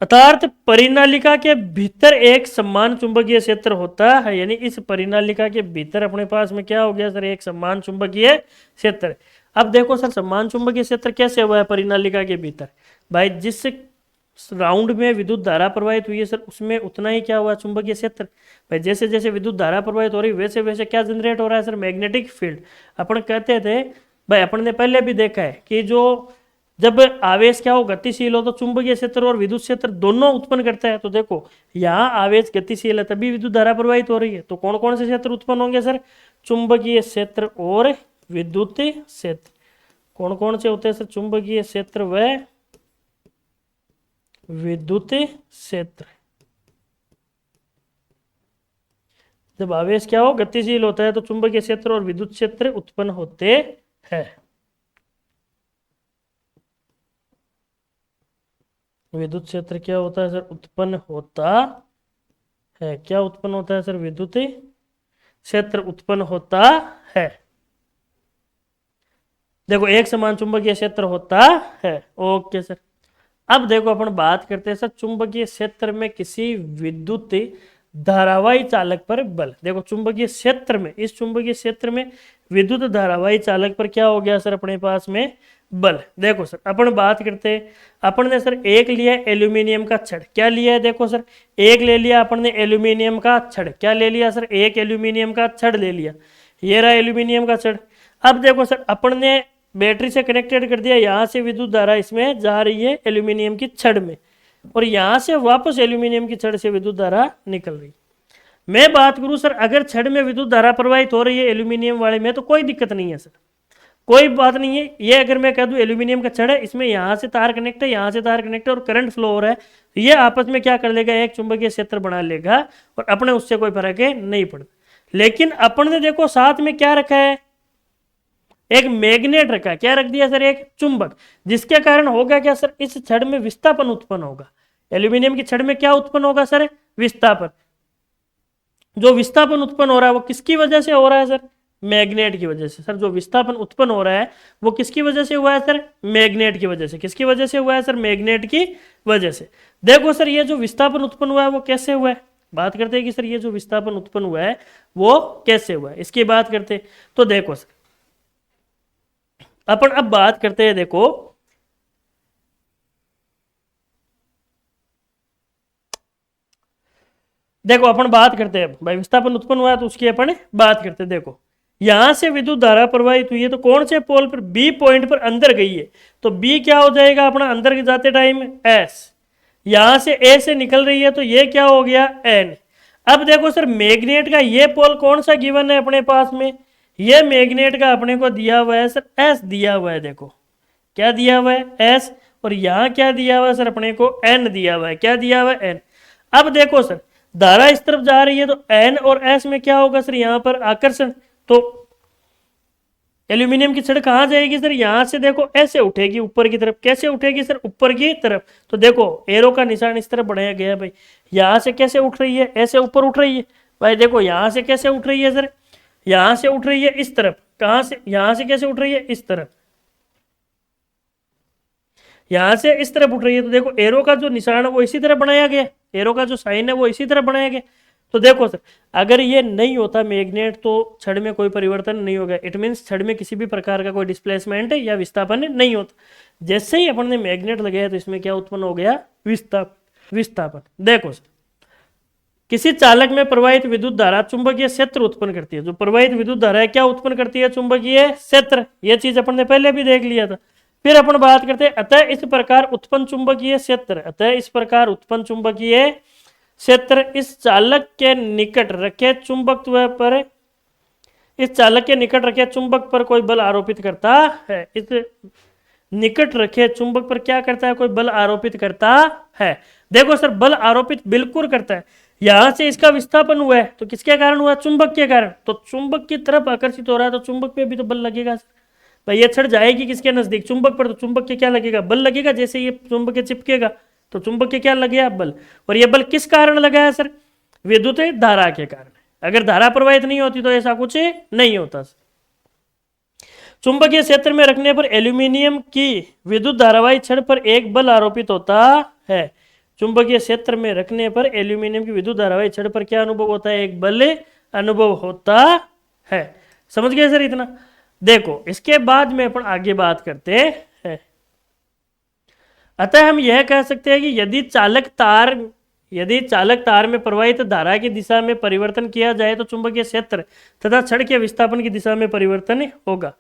Speaker 1: अर्थात परिनालिका के भीतर एक समान चुंबकीय क्षेत्र होता है। यानी इस परिनालिका के भीतर अपने पास में क्या हो गया सर? एक समान चुंबकीय क्षेत्र। अब देखो सर समान चुंबकीय क्षेत्र कैसे हुआ है परिनालिका के भीतर? भाई जिस राउंड में विद्युत धारा प्रवाहित हुई है सर उसमें उतना ही क्या हुआ? चुंबकीय क्षेत्र। भाई जैसे जैसे विद्युत धारा प्रवाहित हो रही वैसे वैसे क्या जनरेट हो रहा है सर? Magnetic field. अपन कहते थे भाई, अपन ने पहले भी देखा है कि जो जब आवेश क्या हो? गतिशील हो तो चुंबकीय क्षेत्र और विद्युत क्षेत्र दोनों उत्पन्न करता है। तो देखो यहाँ आवेश गतिशील है तभी विद्युत धारा प्रवाहित हो रही है। तो कौन कौन से क्षेत्र उत्पन्न होंगे सर? चुंबकीय क्षेत्र और विद्युत क्षेत्र। कौन कौन से होते हैं सर? चुंबकीय क्षेत्र व विद्युत क्षेत्र। जब आवेश क्या हो? गतिशील होता है तो चुंबकीय क्षेत्र और विद्युत क्षेत्र उत्पन्न होते हैं। विद्युत क्षेत्र क्या होता है सर? उत्पन्न होता है। क्या उत्पन्न होता है सर? विद्युत क्षेत्र उत्पन्न होता है। देखो एक समान चुंबकीय क्षेत्र होता है। Okay sir. अब देखो अपन बात करते हैं सर चुंबकीय क्षेत्र में किसी विद्युत धारावाही चालक पर बल। देखो चुंबकीय क्षेत्र में, इस चुंबकीय क्षेत्र में विद्युत धारावाही चालक पर क्या हो गया सर? अपने पास में बल। देखो सर अपन बात करते हैं, अपन ने सर एक लिया एल्यूमिनियम का छड़। क्या लिया है? देखो सर एक ले लिया अपन ने एल्यूमिनियम का छड़। क्या ले लिया सर? एक एल्यूमिनियम का छड़ ले लिया। ये रहा एल्यूमिनियम का छड़। अब देखो सर अपन ने बैटरी से कनेक्टेड कर दिया, यहाँ से विद्युत धारा इसमें जा रही है एल्यूमिनियम की छड़ में, और यहाँ से वापस एल्यूमिनियम की छड़ से विद्युत धारा निकल रही। मैं बात करूं सर, अगर छड़ में विद्युत धारा प्रवाहित हो रही है एल्यूमिनियम वाले में तो कोई दिक्कत नहीं है सर, कोई बात नहीं है। ये अगर मैं कह दूं एल्यूमिनियम का छड़ है, इसमें यहाँ से तार कनेक्ट है, यहाँ से तार कनेक्ट है और करंट फ्लो हो रहा है, तो ये आपस में क्या कर लेगा, एक चुंबकीय क्षेत्र बना लेगा और अपने उससे कोई फर्क नहीं पड़ता। लेकिन अपन ने देखो साथ में क्या रखा है, एक मैग्नेट रखा है। क्या रख दिया सर, एक चुंबक, जिसके कारण होगा क्या सर, इस छड़ में विस्थापन उत्पन्न होगा। एल्यूमिनियम की छड़ में क्या उत्पन्न होगा सर, विस्थापन। जो विस्थापन उत्पन्न हो रहा है वो किसकी वजह से हो रहा है सर, मैग्नेट की वजह से। सर जो विस्थापन उत्पन्न हो रहा है वो किसकी वजह से हुआ है सर, मैग्नेट की वजह से। किसकी वजह से हुआ है सर, मैग्नेट की वजह से। देखो सर ये जो विस्थापन उत्पन्न हुआ है वो कैसे हुआ है, बात करते हैं कि सर ये जो विस्थापन उत्पन्न हुआ है वो कैसे हुआ है, इसकी बात करते हैं। तो देखो सर अपन अब बात करते हैं, देखो अपन बात करते हैं भाई, विस्थापन उत्पन्न हुआ है तो उसकी अपन बात करते हैं। देखो यहां से विद्युत धारा प्रवाहित हुई है तो कौन से पोल पर, बी पॉइंट पर अंदर गई है, तो बी क्या हो जाएगा अपना अंदर जाते टाइम एस। यहां से ए से निकल रही है तो ये क्या हो गया एन। अब देखो सर मैग्नेट का ये पोल कौन सा गिवन है अपने पास में, ये मैग्नेट का अपने को दिया हुआ है सर एस दिया हुआ है। देखो क्या दिया हुआ है एस, और यहां क्या दिया हुआ है सर अपने को एन दिया हुआ है। क्या दिया हुआ है एन। अब देखो सर धारा इस तरफ जा रही है तो एन और एस में क्या होगा सर, यहां पर आकर्षण। तो एल्यूमिनियम की छड़ कहां जाएगी सर, यहां से देखो ऐसे उठेगी ऊपर की तरफ। कैसे उठेगी सर, ऊपर की तरफ। तो देखो एरो का निशान इस तरफ बढ़ाया गया है भाई। यहां से कैसे उठ रही है, ऐसे ऊपर उठ रही है भाई। देखो यहां से कैसे उठ रही है सर, यहां से उठ रही है इस तरफ। कहां से, यहां से कैसे उठ रही है, इस तरफ। यहां से इस तरफ उठ रही है। तो देखो एरो का जो निशान है वो इसी तरह बनाया गया, एरो का जो साइन है वो इसी तरह बनाया गया। तो देखो सर अगर ये नहीं होता मैग्नेट तो छड़ में कोई परिवर्तन नहीं होगा। इट मीन्स छड़ में किसी भी प्रकार का कोई डिस्प्लेसमेंट या विस्थापन नहीं होता। जैसे ही अपन ने मैग्नेट लगाया तो इसमें क्या उत्पन्न हो गया, विस्थापन। देखो सर किसी चालक में प्रवाहित विद्युत धारा चुंबकीय क्षेत्र उत्पन्न करती है। जो प्रवाहित विद्युत धारा है क्या उत्पन्न करती है, चुंबकीय क्षेत्र। यह चीज अपन ने पहले भी देख लिया था। फिर अपन बात करते हैं अतः इस प्रकार उत्पन्न चुंबकीय क्षेत्र, अतः इस प्रकार उत्पन्न चुंबकीय क्षेत्र इस चालक के निकट रखे चुंबकत्व पर, इस चालक के निकट रखे चुंबक पर कोई बल आरोपित करता है। इस निकट रखे चुंबक पर क्या करता है, कोई बल आरोपित करता है। देखो सर बल आरोपित बिल्कुल करता है। यहां से इसका विस्थापन हुआ है तो किसके कारण हुआ, चुंबक के कारण। तो चुंबक की तरफ आकर्षित हो रहा है तो चुंबक पे भी तो बल लगेगा भाई। ये छड़ जाएगी किसके नजदीक, चुंबक पर, तो चुंबक के क्या लगेगा, बल लगेगा। जैसे ये चुंबक के चिपकेगा तो चुंबक के क्या लगेगा, बल। और ये बल किस कारण लगा है सर, विद्युत धारा के कारण। अगर धारा प्रवाहित नहीं होती तो ऐसा कुछ नहीं होता। चुंबकीय क्षेत्र में रखने पर एल्यूमिनियम की विद्युत धारावाही छड़ पर एक बल आरोपित होता है। चुंबकीय क्षेत्र में रखने पर एल्यूमिनियम की विद्युत धारावाही छड़ पर क्या अनुभव होता है, एक बल अनुभव होता है। समझ गए सर इतना। देखो इसके बाद में अपन आगे बात करते हैं। अतः हम यह कह सकते हैं कि यदि चालक तार में प्रवाहित धारा की दिशा में परिवर्तन किया जाए तो चुंबकीय क्षेत्र तथा छड़ के विस्थापन की दिशा में परिवर्तन होगा।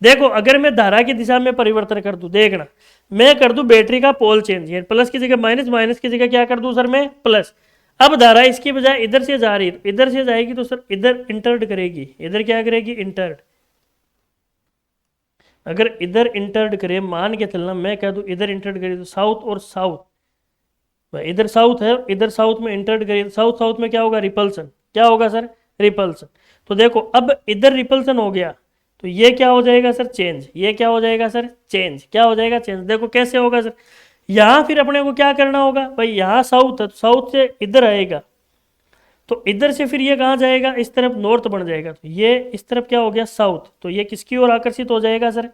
Speaker 1: देखो अगर मैं धारा की दिशा में परिवर्तन कर दूं, देखना मैं कर दूं बैटरी का पोल चेंज, प्लस की जगह माइनस, माइनस की जगह क्या कर दूं सर मैं प्लस। अब धारा इसकी बजाय इधर से जा रही है, इधर से जाएगी तो सर इधर इंटर्ड करेगी, इधर क्या करेगी, इंटर्ड। अगर इधर इंटर्ड करे, मान के चलना मैं कह दूं इधर इंटर्ड करे तो साउथ और साउथ, इधर साउथ है, इधर साउथ में इंटर्ड करिए, साउथ साउथ में क्या होगा, रिपल्सन। क्या होगा सर, रिपल्सन। तो देखो अब इधर रिपल्सन हो गया तो ये क्या हो जाएगा सर, चेंज। ये क्या हो जाएगा सर, चेंज। क्या हो जाएगा, चेंज। देखो कैसे होगा सर, यहां फिर अपने को क्या करना होगा भाई, यहां साउथ है तो साउथ से इधर आएगा तो इधर से फिर ये कहां जाएगा, इस तरफ नॉर्थ बन जाएगा। तो ये इस तरफ क्या हो गया, साउथ। तो ये किसकी ओर आकर्षित हो जाएगा सर,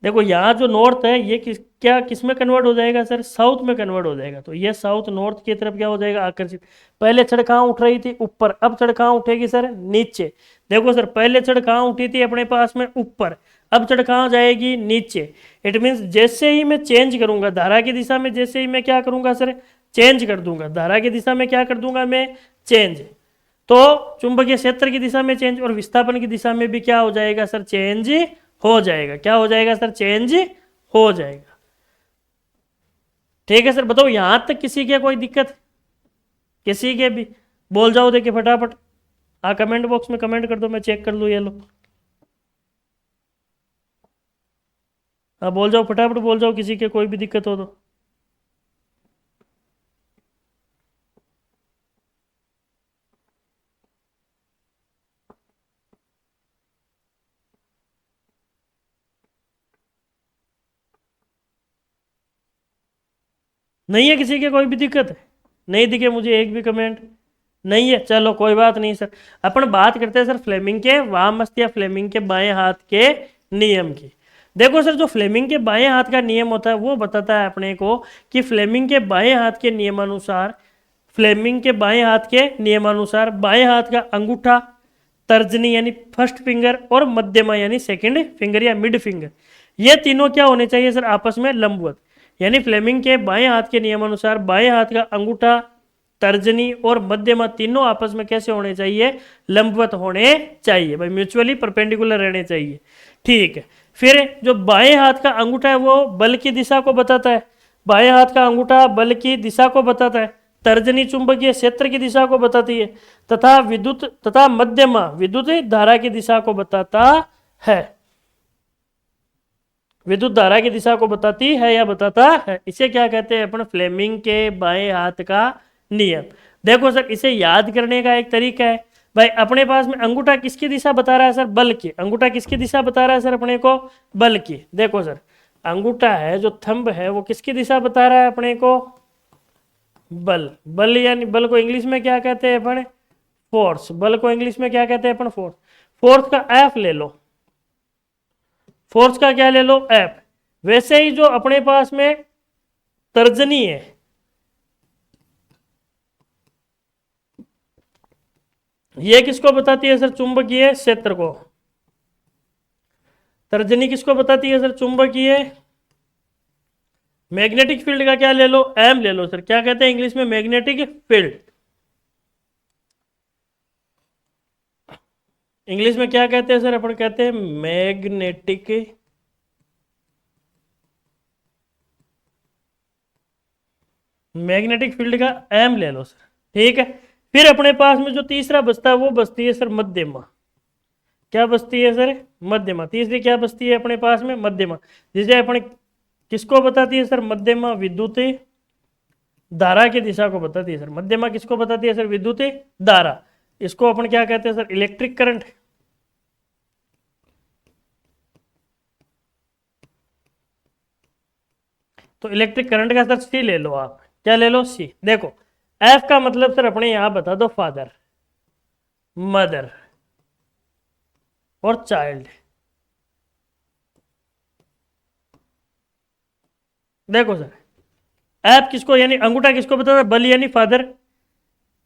Speaker 1: देखो यहाँ जो नॉर्थ है ये किस में कन्वर्ट हो जाएगा सर, साउथ में कन्वर्ट हो जाएगा। तो ये साउथ नॉर्थ की तरफ क्या हो जाएगा, आकर्षित। पहले छड़ कहाँ उठ रही थी, ऊपर। अब छड़ कहाँ उठेगी सर, नीचे। देखो सर पहले छड़ कहाँ उठी थी अपने पास में, ऊपर। अब छड़ कहाँ जाएगी, नीचे। इट मीन्स जैसे ही मैं चेंज करूंगा धारा की दिशा में, जैसे ही मैं क्या करूंगा सर, चेंज कर दूंगा धारा की दिशा में, क्या कर दूंगा मैं, चेंज, तो चुंबकीय क्षेत्र की दिशा में चेंज और विस्थापन की दिशा में भी क्या हो जाएगा सर, चेंज हो जाएगा। क्या हो जाएगा सर, चेंज हो जाएगा। ठीक है सर, बताओ यहां तक किसी के कोई दिक्कत, किसी के भी बोल जाओ, देखिए फटाफट कमेंट बॉक्स में कमेंट कर दो, मैं चेक कर लूँ। ये लो, बोल जाओ फटाफट, बोल जाओ किसी के कोई भी दिक्कत हो तो। नहीं है किसी के कोई भी दिक्कत, नहीं दिखे मुझे एक भी कमेंट, नहीं है, चलो कोई बात नहीं सर। अपन बात करते हैं सर फ्लेमिंग के वाम हस्त या फ्लेमिंग के बाएं हाथ के नियम की। देखो सर, जो फ्लेमिंग के बाएं हाथ का नियम होता है वो बताता है अपने को कि फ्लेमिंग के बाएं हाथ के नियमानुसार, फ्लेमिंग के बाएं हाथ के नियमानुसार बाएं हाथ का अंगूठा, तर्जनी यानी फर्स्ट फिंगर और मध्यमा यानी सेकंड फिंगर या मिड फिंगर, ये तीनों क्या होने चाहिए सर, आपस में लंबवत। यानी फ्लेमिंग के बाएं हाथ के नियमानुसार बाएं हाथ का अंगूठा, तर्जनी और मध्यमा तीनों आपस में कैसे होने चाहिए, लंबवत होने चाहिए भाई, म्यूचुअली परपेंडिकुलर रहने चाहिए। ठीक है, फिर जो बाएं हाथ का अंगूठा है वो बल की दिशा को बताता है, बाएं हाथ का अंगूठा बल की दिशा को बताता है, तर्जनी चुंबकीय क्षेत्र की दिशा को बताती है, तथा विद्युत तथा मध्यमा विद्युत धारा की दिशा को बताता है, विद्युत धारा की दिशा को बताती है या बताता है। इसे क्या कहते हैं अपन, फ्लेमिंग के बाएं हाथ का नियम। देखो सर, इसे याद करने का एक तरीका है भाई, अपने पास में अंगूठा किसकी दिशा बता रहा है सर, बल की। अंगूठा किसकी दिशा बता रहा है सर अपने को, बल की। देखो सर, अंगूठा है जो थंब है वो किसकी दिशा बता रहा है अपने को, बल। बल यानी बल को इंग्लिश में क्या कहते हैं अपन, फोर्स। बल को इंग्लिश में क्या कहते हैं अपन, फोर्स। फोर्स का एफ ले लो, फोर्स का क्या ले लो, एफ। वैसे ही जो अपने पास में तर्जनी है, ये किसको बताती है सर, चुंबकीय क्षेत्र को। तर्जनी किसको बताती है सर, चुंबकीय। मैग्नेटिक फील्ड का क्या ले लो, एम ले लो सर। क्या कहते हैं इंग्लिश में, मैग्नेटिक फील्ड। इंग्लिश में क्या कहते हैं सर, अपन कहते हैं मैग्नेटिक, मैग्नेटिक फील्ड का एम ले लो सर। ठीक है, फिर अपने पास में जो तीसरा बचता है वो बचती है सर मध्यमा। क्या बचती है सर, मध्यमा। तीसरी क्या बचती है अपने पास में, मध्यमा, जिसे अपन किसको बताती है सर, मध्यमा विद्युत धारा की दिशा को बताती है सर। मध्यमा किसको बताती है सर, विद्युत धारा। इसको अपन क्या कहते हैं सर, इलेक्ट्रिक करंट। तो इलेक्ट्रिक करंट का सर सी ले लो आप। क्या ले लो, सी। देखो एफ का मतलब सर अपने यहां बता दो, फादर, मदर और चाइल्ड। देखो सर, एफ किसको यानी अंगूठा किसको बताता है, बल यानी फादर।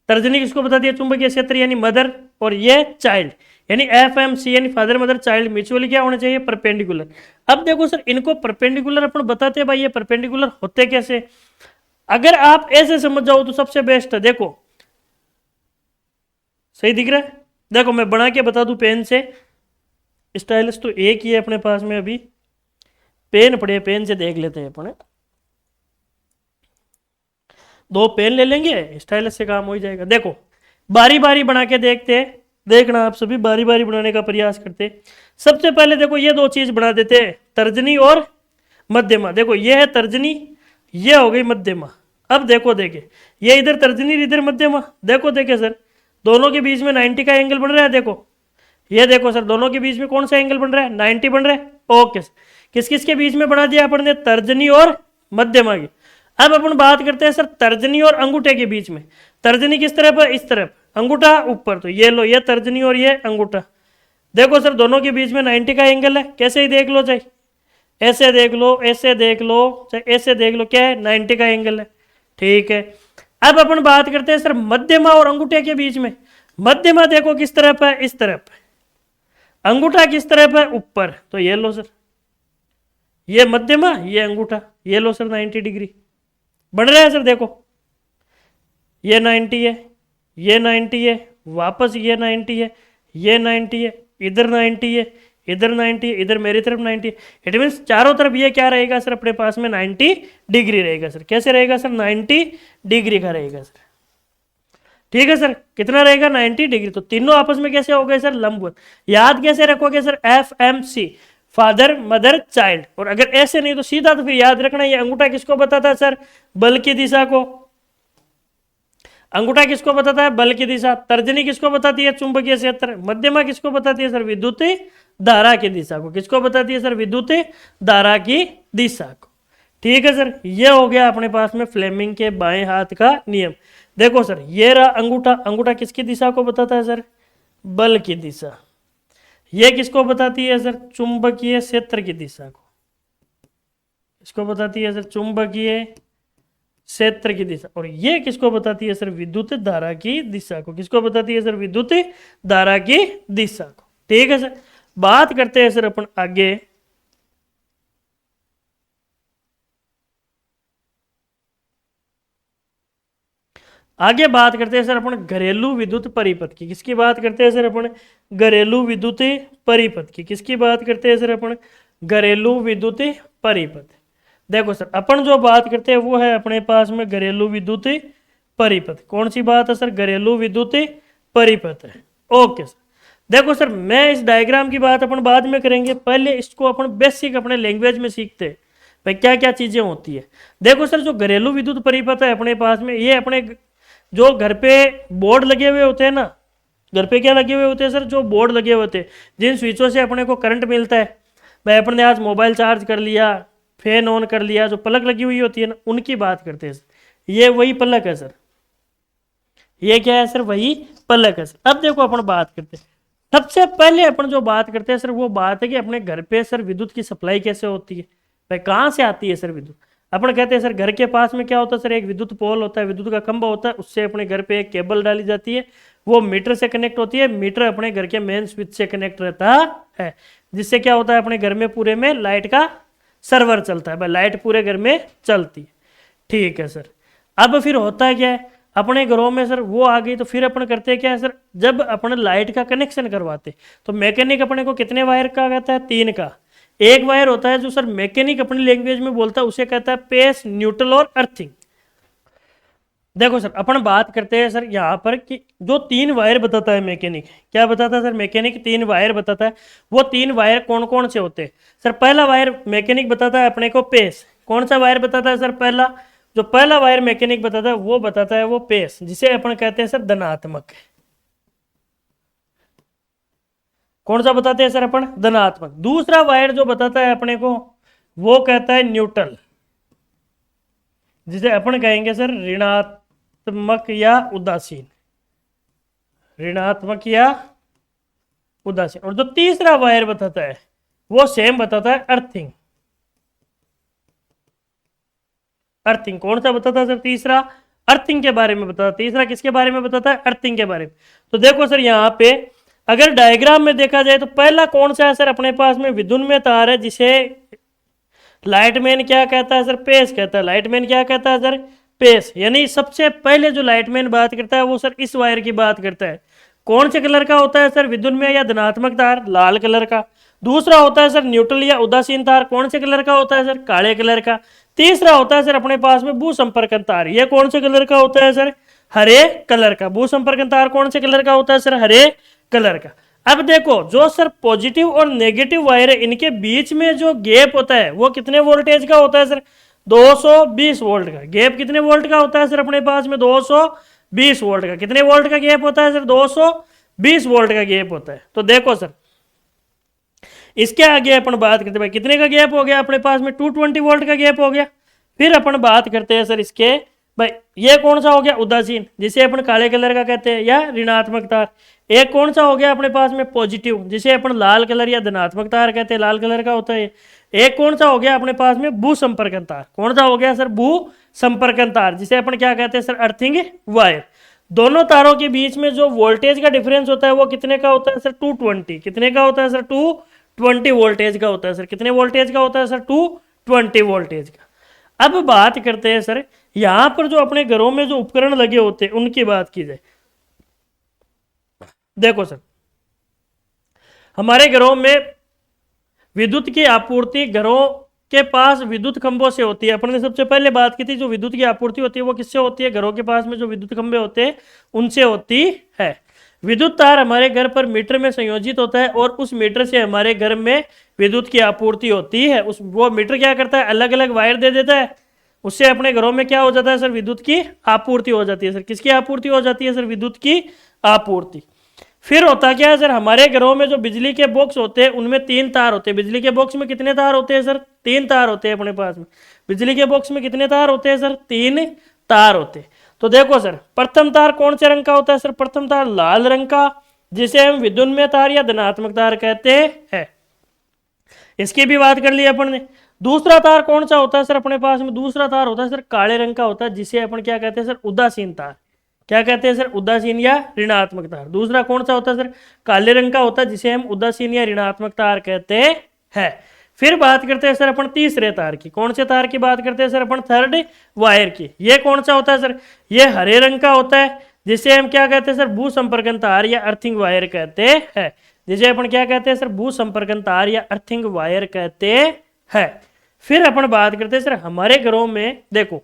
Speaker 1: तर्जनी किसको बताती है, चुंबकीय क्षेत्र यानी मदर। और ये चाइल्ड यानी एफ एम सी यानी फादर मदर चाइल्ड, म्यूचुअली क्या होना चाहिए, परपेंडिकुलर। अब देखो सर, इनको परपेंडिकुलर अपन बताते हैं भाई, ये परपेंडिकुलर होते कैसे। अगर आप ऐसे समझ जाओ तो सबसे बेस्ट है। देखो सही दिख रहा है, देखो मैं बना के बता दूं पेन से। स्टाइलस तो एक ही है अपने पास में, अभी पेन पड़े, पेन से देख लेते हैं अपने। दो पेन ले लेंगे, स्टाइलस से काम हो ही जाएगा। देखो बारी बारी बना के देखते हैं, देखना आप सभी बारी बारी बनाने का प्रयास करते। सबसे पहले देखो ये दो चीज बना देते हैं, तर्जनी और मध्यमा। देखो ये है तर्जनी, ये हो गई मध्यमा। अब देखो देखे, ये इधर तर्जनी इधर मध्यमा। देखो देखे सर, दोनों के बीच में 90 का एंगल बन रहा है। देखो ये देखो सर, दोनों के बीच में कौन सा एंगल बन रहा है, 90 बन रहा है। ओके, किस किस के बीच में बना दिया अपन ने, तर्जनी और मध्यमा की। अब अपन बात करते हैं सर तर्जनी और अंगूठे के बीच में। तर्जनी किस तरफ है, इस तरफ, अंगूठा ऊपर। तो ये लो, ये तर्जनी और ये अंगूठा। देखो सर, दोनों के बीच में 90 का एंगल है। कैसे ही देख लो, चाहे ऐसे देख लो, ऐसे देख लो, चाहे ऐसे देख लो, क्या है, 90 का एंगल है। ठीक है, अब अपन बात करते हैं सर मध्यमा और अंगूठे के बीच में। मध्यमा देखो किस तरफ है, इस तरफ। अंगूठा किस तरफ है, ऊपर। तो ये लो सर, ये मध्यमा, ये अंगूठा। ये लो सर 90 डिग्री बन रहा है सर। देखो ये 90 है, ये 90 है, वापस ये 90 है, ये 90 है, इधर 90 है, इधर 90 है, इधर मेरी तरफ 90 है। इट मीन्स चारों तरफ ये क्या रहेगा सर अपने पास में 90 डिग्री रहेगा सर। कैसे रहेगा सर? 90 डिग्री का रहेगा सर। ठीक है सर, कितना रहेगा? 90 डिग्री। तो तीनों आपस में कैसे हो गए सर? लंबवत। याद कैसे रखोगे sir? FMC, father mother child. और अगर ऐसे नहीं तो सीधा तो फिर याद रखना, ये अंगूठा किसको बताता है सर? बल की दिशा को। अंगूठा किसको बताता है? बल की दिशा। तर्जनी किसको बताती है? चुंबकीय क्षेत्र। मध्यमा किसको बताती है सर? विद्युत धारा की दिशा को। किसको बताती है सर? विद्युत धारा की दिशा को। ठीक है सर, ये हो गया अपने पास में फ्लेमिंग के बाएं हाथ का नियम। देखो सर, ये रहा अंगूठा। अंगूठा किसकी दिशा को बताता है सर? बल की दिशा। ये किसको बताती है सर? चुंबकीय क्षेत्र की दिशा को। इसको बताती है सर? चुंबकीय क्षेत्र की दिशा। और ये किसको बताती है सर? विद्युत धारा की दिशा को। किसको बताती है सर? विद्युत धारा की दिशा को। ठीक है सर, बात करते हैं सर अपन आगे। आगे बात करते हैं सर अपन घरेलू विद्युत परिपथ की। किसकी बात करते हैं सर अपन? घरेलू विद्युत परिपथ की। किसकी बात करते हैं सर अपन? घरेलू विद्युत परिपथ। देखो सर, अपन जो बात करते हैं वो है अपने पास में घरेलू विद्युत परिपथ। कौन सी बात है सर? घरेलू विद्युत परिपथ है। ओके सर, देखो सर, मैं इस डायग्राम की बात अपन बाद में करेंगे, पहले इसको अपन बेसिक अपने लैंग्वेज में सीखते हैं भाई क्या क्या चीजें होती है। देखो सर, जो घरेलू विद्युत परिपथ है अपने पास में, ये अपने जो घर पे बोर्ड लगे हुए होते हैं ना, घर पे क्या लगे हुए होते हैं सर? जो बोर्ड लगे हुए होते हैं, जिन स्विचों से अपने को करंट मिलता है। भाई अपन ने आज मोबाइल चार्ज कर लिया, फैन ऑन कर लिया, जो प्लग लगी हुई होती है ना, उनकी बात करते हैं सर। ये वही प्लग है सर। ये क्या है सर? वही प्लग है सर। अब देखो अपन बात करते हैं, सबसे पहले अपन जो बात करते हैं सर, वो बात है कि अपने घर पे सर विद्युत की सप्लाई कैसे होती है। भाई कहाँ से आती है सर विद्युत? अपन कहते हैं सर घर के पास में क्या होता है सर? एक विद्युत पोल होता है, विद्युत का खंभा होता है, उससे अपने घर पे एक केबल डाली जाती है, वो मीटर से कनेक्ट होती है। मीटर अपने घर के मेन स्विच से कनेक्ट रहता है, जिससे क्या होता है? अपने घर में पूरे में लाइट का सर्वर चलता है। भाई लाइट पूरे घर में चलती है। ठीक है सर, अब फिर होता है क्या है अपने घरों में सर? वो आ गई तो फिर अपन करते हैं क्या है सर? जब अपन लाइट का कनेक्शन करवाते तो मैकेनिक अपने को कितने वायर का कहता है? 3 का। एक वायर होता है जो सर मैकेनिक अपनी लैंग्वेज में बोलता है, उसे कहता है पेस, न्यूट्रल और अर्थिंग। देखो सर, अपन बात करते हैं सर यहाँ पर कि जो 3 वायर बताता है मैकेनिक, क्या बताता है सर? मैकेनिक 3 वायर बताता है। वो 3 वायर कौन कौन से होते हैं सर? पहला वायर मैकेनिक बताता है अपने को पेस। कौन सा वायर बताता है सर? पहला, जो पहला वायर मैकेनिक बताता है वो बताता है वो पेस, जिसे अपन कहते हैं सर धनात्मक। कौन सा बताते हैं सर अपन? धनात्मक। दूसरा वायर जो बताता है अपने को वो कहता है न्यूट्रल, जिसे अपन कहेंगे सर ऋणात्मक या उदासीन। ऋणात्मक या उदासीन। और जो तीसरा वायर बताता है वो सेम बताता है अर्थिंग। अर्थिंग कौन सा बताता है सर? तीसरा अर्थिंग के बारे में बताता है। तीसरा किसके बारे में बताता है? अर्थिंग के बारे में। तो देखो सर, यहाँ पे अगर डायग्राम में देखा जाए तो पहला कौन सा है सर? अपने पास में विद्युन्मय तार है, जिसे लाइटमैन क्या कहता है सर? पेस कहता है। लाइटमैन क्या कहता है सर? पेस। यानी सबसे पहले जो लाइटमैन बात करता है वो सर इस वायर की बात करता है। कौन से कलर का होता है सर? विद्युन्मय या धनात्मक तार? लाल कलर का। दूसरा होता है सर न्यूट्रल या उदासीन तार। कौन से कलर का होता है सर? काले कलर का। तीसरा होता है सर अपने पास में भू संपर्कन तार। ये कौन से कलर का होता है सर? हरे कलर का। भू संपर्कन तार कौन से कलर का होता है सर? हरे कलर का। अब देखो, जो सर पॉजिटिव और नेगेटिव वायर है, इनके बीच में जो गैप होता है वो कितने वोल्टेज का होता है सर? 220 वोल्ट का। गैप कितने वोल्ट का होता है सर अपने पास में? 220 वोल्ट का। कितने वोल्ट का गैप होता है सर? 220 वोल्ट का गैप होता है। तो देखो सर, इसके आगे अपन बात करते हैं भाई कितने का गैप हो गया अपने पास में? 220 वोल्ट का गैप हो गया। फिर अपन बात करते हैं सर इसके, भाई ये कौन सा हो गया? उदासीन, जिसे अपन काले कलर का कहते हैं, या ऋणात्मक तार। एक कौन सा हो गया अपने पास में? पॉजिटिव, जिसे अपन लाल कलर या धनात्मक तार कहते हैं, लाल कलर का होता है। एक कौन सा हो गया अपने पास में? भू संपर्कन तार। कौन सा हो गया सर? भू संपर्कन तार, जिसे अपन क्या कहते हैं सर? Earthing wire. दोनों तारों के बीच में जो वोल्टेज का डिफरेंस होता है वो कितने का होता है सर? 220। कितने का होता है सर? 220 वोल्टेज का होता है सर। कितने वोल्टेज का होता है सर? 220 वोल्टेज का। अब बात करते हैं सर यहाँ पर जो अपने घरों में जो उपकरण लगे होते हैं उनकी बात की जाए, देखो सर, हमारे घरों में विद्युत की आपूर्ति घरों के पास विद्युत खंभों से होती है। अपन ने सबसे पहले बात की थी, जो विद्युत की आपूर्ति होती है वो किससे होती है? घरों के पास में जो विद्युत खंभे होते हैं उनसे होती है। विद्युत तार हमारे घर पर मीटर में संयोजित होता है और उस मीटर से हमारे घर में विद्युत की आपूर्ति होती है। वो मीटर क्या करता है? अलग अलग वायर दे देता है, उससे अपने घरों में क्या हो जाता है सर? विद्युत की आपूर्ति हो जाती है। सर किसकी आपूर्ति हो जाती है? सर विद्युत की आपूर्ति। फिर होता क्या है सर? हमारे घरों में जो बिजली के बॉक्स होते हैं उनमें 3 तार होते हैं। बिजली के बॉक्स में कितने तार होते हैं सर? 3 तार होते हैं अपने पास में। बिजली के बॉक्स में कितने तार होते हैं सर? 3 तार होते हैं। तो देखो सर, प्रथम तार कौन से रंग का होता है सर? प्रथम तार लाल रंग का, जिसे हम विद्युन्मय तार या धनात्मक तार कहते हैं। इसकी भी बात कर ली अपन ने। दूसरा तार कौन सा होता है सर अपने पास में? दूसरा तार होता है सर काले रंग का होता है, जिसे अपन क्या कहते हैं सर? उदासीन तार। क्या कहते हैं सर? उदासीन या ऋणात्मक तार। दूसरा कौन सा होता है सर? काले रंग का होता है, जिसे हम उदासीन या ऋणात्मक तार कहते हैं। फिर बात करते हैं सर अपन तीसरे तार की। कौन से तार की बात करते हैं सर अपन? थर्ड वायर की। ये कौन सा होता है सर? ये हरे रंग का होता है, जिसे हम क्या कहते हैं सर? भूसंपर्कन तार या अर्थिंग वायर कहते हैं। जिसे अपन क्या कहते हैं सर? भूसंपर्कन तार या अर्थिंग वायर कहते हैं। फिर अपन बात करते हैं सर हमारे घरों में, देखो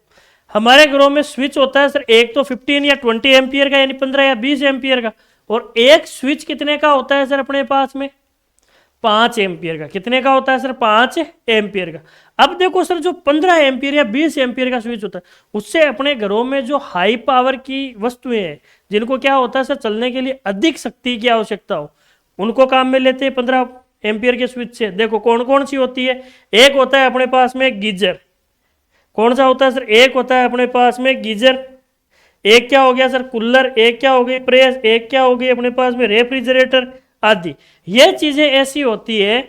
Speaker 1: हमारे घरों में स्विच होता है सर, एक तो 15 या 20 एम्पियर का, यानी 15 या 20 एम्पियर का, और एक स्विच कितने का होता है सर अपने पास में? 5 एम्पियर का। कितने का होता है सर? 5 एम्पियर का। अब देखो सर, जो 15 एम्पियर या 20 एम्पियर का स्विच होता है, उससे अपने घरों में जो हाई पावर की वस्तुएं हैं, जिनको क्या होता है सर? चलने के लिए अधिक शक्ति की आवश्यकता हो, उनको काम में लेते हैं 15 एम्पियर के स्विच से। देखो कौन कौन सी होती है? एक होता है अपने पास में गीजर। कौन सा होता है सर? एक होता है अपने पास में गीजर। एक क्या हो गया सर? कूलर। एक क्या हो गई? प्रेस। एक क्या हो गई अपने पास में? रेफ्रिजरेटर आदि। ये चीजें ऐसी होती है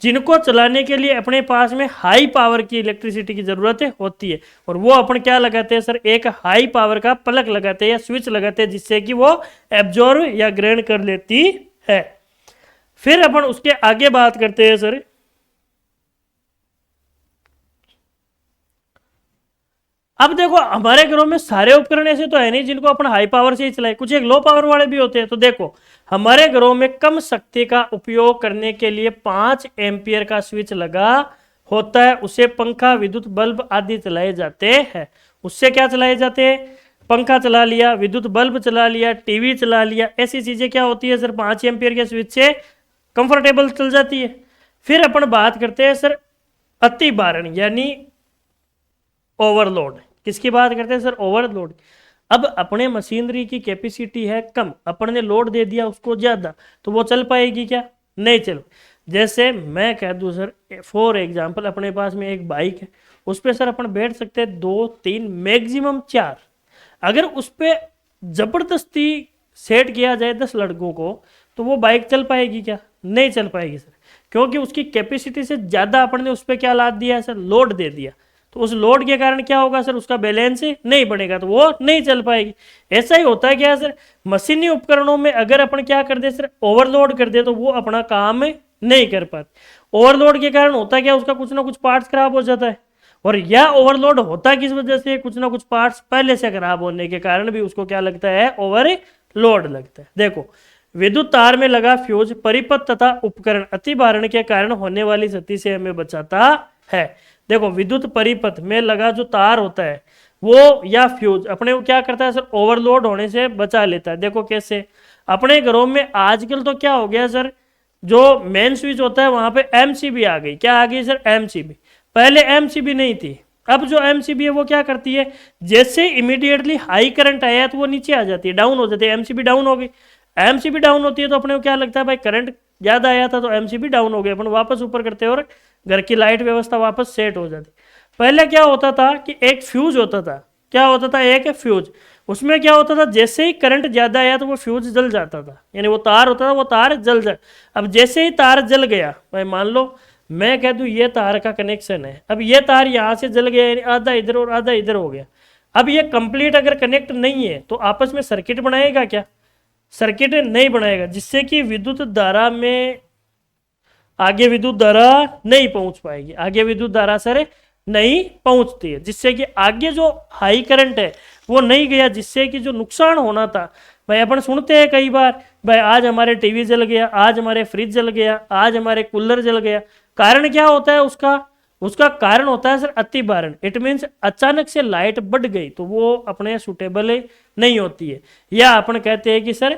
Speaker 1: जिनको चलाने के लिए अपने पास में हाई पावर की इलेक्ट्रिसिटी की जरूरत होती है, और वो अपन क्या लगाते हैं सर? एक हाई पावर का प्लग लगाते हैं या स्विच लगाते हैं, जिससे कि वो एब्जॉर्ब या ग्रहण कर लेती है। फिर अपन उसके आगे बात करते हैं सर, अब देखो हमारे घरों में सारे उपकरण ऐसे तो है नहीं जिनको अपन हाई पावर से ही चलाए, कुछ एक लो पावर वाले भी होते हैं। तो देखो हमारे घरों में कम शक्ति का उपयोग करने के लिए 5 एम्पियर का स्विच लगा होता है, उसे पंखा, विद्युत बल्ब आदि चलाए जाते हैं। उससे क्या चलाए जाते हैं? पंखा चला लिया, विद्युत बल्ब चला लिया, टीवी चला लिया, ऐसी चीजें क्या होती है सर? 5 एम्पियर के स्विच से कंफर्टेबल चल जाती है। फिर अपन बात करते हैं सर अति भारण यानी ओवरलोड। किसकी बात करते हैं सर? ओवरलोड। अब अपने मशीनरी की कैपेसिटी है कम, अपन ने लोड दे दिया उसको ज्यादा, तो वो चल पाएगी क्या? नहीं चल। जैसे मैं कह दूं सर, फॉर एग्जांपल अपने पास में एक बाइक है, उस पर सर अपन बैठ सकते हैं 2, 3, मैक्सिमम 4। अगर उस पर जबरदस्ती सेट किया जाए 10 लड़कों को, तो वो बाइक चल पाएगी क्या? नहीं चल पाएगी सर, क्योंकि उसकी कैपेसिटी से ज्यादा अपन ने उस पर क्या लाद दिया है सर? लोड दे दिया। तो उस लोड के कारण क्या होगा सर? उसका बैलेंस नहीं बनेगा, तो वो नहीं चल पाएगी। ऐसा ही होता है क्या सर? मशीनी उपकरणों में अगर अपन क्या कर दे सर? ओवरलोड कर दे, तो वो अपना काम नहीं कर पाते। ओवरलोड के कारण होता क्या? उसका कुछ ना कुछ पार्ट्स खराब हो जाता है। और यह ओवरलोड होता किस वजह से? कुछ ना कुछ पार्ट्स पहले से खराब होने के कारण भी उसको क्या लगता है? ओवरलोड लगता है। देखो विद्युत तार में लगा फ्यूज परिपथ तथा उपकरण अति भारण के कारण होने वाली क्षति से हमें बचाता है। देखो विद्युत परिपथ में लगा जो तार होता है वो या फ्यूज अपने को क्या करता है सर? ओवरलोड होने से बचा लेता है। देखो कैसे? अपने घरों में आजकल तो क्या हो गया सर, जो मेन स्विच होता है वहां पे एमसीबी आ गई। क्या आ गई सर? एमसीबी। पहले एमसीबी नहीं थी। अब जो एमसीबी है वो क्या करती है? जैसे इमीडिएटली हाई करंट आया तो वो नीचे आ जाती है, डाउन हो जाती है। एमसीबी डाउन हो गई। एमसीबी डाउन होती है तो अपने को क्या लगता है? भाई करंट ज्यादा आया था तो एमसीबी डाउन हो गया, अपन वापस ऊपर करते हैं और घर की लाइट व्यवस्था वापस सेट हो जाती। पहले क्या होता था कि एक फ्यूज होता था। क्या होता था? एक फ्यूज। उसमें क्या होता था? जैसे ही करंट ज्यादा आया तो वो फ्यूज जल जाता था, यानी वो तार होता था वो तार जल जाए। अब जैसे ही तार जल गया, भाई मान लो मैं कह दूं ये तार का कनेक्शन है, अब ये तार यहां से जल गया, यानी आधा इधर और आधा इधर हो गया। अब ये कंप्लीट अगर कनेक्ट नहीं है तो आपस में सर्किट बनाएगा क्या? सर्किट नहीं बनाएगा, जिससे कि विद्युत धारा में आगे विद्युत धारा नहीं पहुंच पाएगी। आगे विद्युत धारा सर नहीं पहुंचती है, जिससे कि आगे जो हाई करंट है वो नहीं गया, जिससे कि जो नुकसान होना था, भाई अपन सुनते हैं कई बार, भाई आज हमारे टीवी जल गया, आज हमारे फ्रिज जल गया, आज हमारे कूलर जल गया। कारण क्या होता है उसका? उसका कारण होता है सर अति बारण। इट मीन्स अचानक से लाइट बढ़ गई तो वो अपने सुटेबल नहीं होती है, या अपन कहते हैं कि सर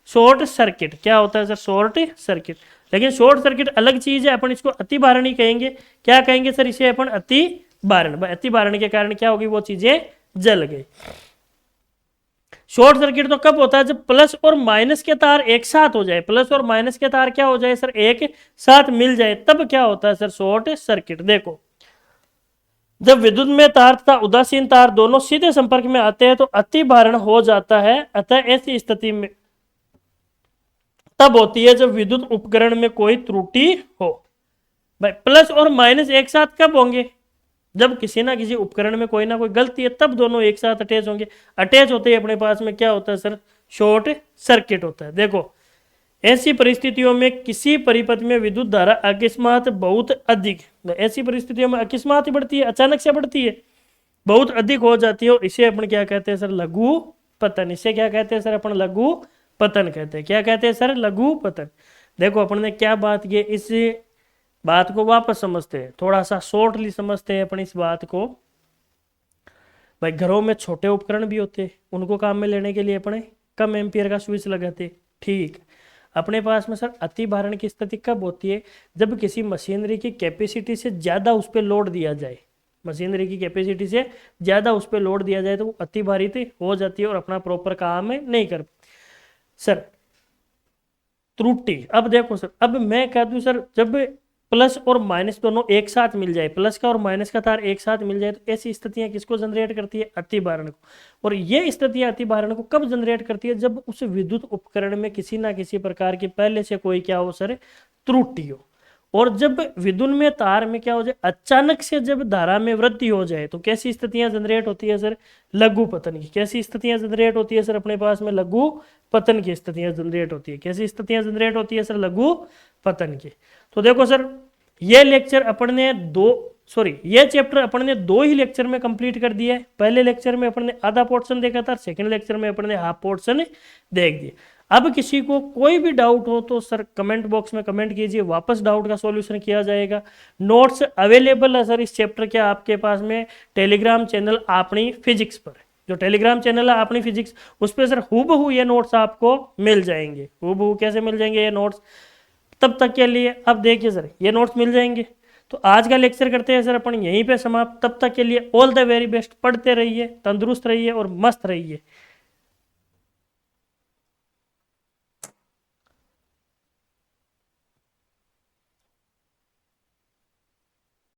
Speaker 1: शॉर्ट सर्किट। क्या होता है सर? Short circuit. लेकिन शॉर्ट सर्किट अलग चीज है, अपन इसको अति बारण ही कहेंगे। क्या कहेंगे सर? इसे अपन अति बारण। भाई अति बारण के कारण क्या होगी? वो चीजें जल गई। शॉर्ट सर्किट तो कब होता है? जब प्लस और माइनस के तार एक साथ हो जाए। प्लस और माइनस के तार क्या हो जाए सर? एक साथ मिल जाए, तब क्या होता है सर? Short circuit. देखो, जब विद्युत में तार तथा उदासीन तार दोनों सीधे संपर्क में आते हैं तो अति भारण हो जाता है। अतः ऐसी स्थिति में तब होती है जब विद्युत उपकरण में कोई त्रुटि हो। भाई प्लस और माइनस एक साथ कब होंगे? जब किसी ना किसी उपकरण में कोई ना कोई गलती है, तब दोनों एक साथ अटैच होंगे। अटैच होते ही अपने पास में क्या होता है सर? शॉर्ट सर्किट होता है। देखो, ऐसी परिस्थितियों में किसी परिपथ में विद्युत धारा अकस्मात बहुत अधिक, ऐसी परिस्थितियों में अकस्मात ही बढ़ती है, अचानक से बढ़ती है, बहुत अधिक हो जाती है, और इसे अपन क्या कहते हैं सर? लघु पतन। इसे क्या कहते हैं सर? अपन लघु पतन कहते हैं। क्या कहते हैं सर? लघु पतन। देखो, अपन ने क्या बात की, इस बात को वापस समझते हैं, थोड़ा सा शॉर्टली समझते हैं अपन इस बात को। भाई घरों में छोटे उपकरण भी होते, उनको काम में लेने के लिए अपने कम एम्पियर का स्विच लगाते। ठीक, अपने पास में सर अति भारण की स्थिति कब होती है? जब किसी मशीनरी की कैपेसिटी से ज्यादा उस पर लोड दिया जाए। मशीनरी की कैपेसिटी से ज्यादा उस पर लोड दिया जाए तो वो अति भारित हो जाती है और अपना प्रॉपर काम नहीं कर। सर त्रुटि, अब देखो सर, अब मैं कह दूं सर, जब प्लस और माइनस दोनों एक साथ मिल जाए, प्लस का और माइनस का तार एक साथ मिल जाए, तो ऐसी स्थितियां किसको जनरेट करती है? अति भारण को। और ये स्थितियां अति भारण को कब जनरेट करती है? जब उस विद्युत उपकरण में किसी ना किसी प्रकार की पहले से कोई क्या हो सर? त्रुटि हो। और जब विद्युत में तार में क्या हो जाए? अचानक से जब धारा में वृद्धि हो जाए तो कैसी स्थितियां जनरेट होती है सर? लघु पतन की। कैसी स्थितियां जनरेट होती है सर? अपने पास में लघु पतन की स्थितियां जनरेट होती है। कैसी स्थितियां जनरेट होती है सर? लघु पतन की। तो देखो सर, ये लेक्चर अपन ने ये चैप्टर अपन ने 2 ही लेक्चर में कंप्लीट कर दिया है। पहले लेक्चर में अपन ने आधा पोर्शन देखा था, सेकंड लेक्चर में अपन ने हाफ पोर्शन देख दिया। अब किसी को कोई भी डाउट हो तो सर कमेंट बॉक्स में कमेंट कीजिए, वापस डाउट का सॉल्यूशन किया जाएगा। नोट्स अवेलेबल है सर इस चैप्टर के आपके पास में टेलीग्राम चैनल अपनी फिजिक्स पर। जो टेलीग्राम चैनल है अपनी फिजिक्स, उस पर सर हूबहू ये नोट्स आपको मिल जाएंगे। हूबहू कैसे मिल जाएंगे ये नोट्स? तब तक के लिए अब देखिए सर, ये नोट्स मिल जाएंगे। तो आज का लेक्चर करते हैं सर अपन यहीं पे समाप्त। तब तक के लिए ऑल द वेरी बेस्ट। पढ़ते रहिए, तंदुरुस्त रहिए और मस्त रहिए।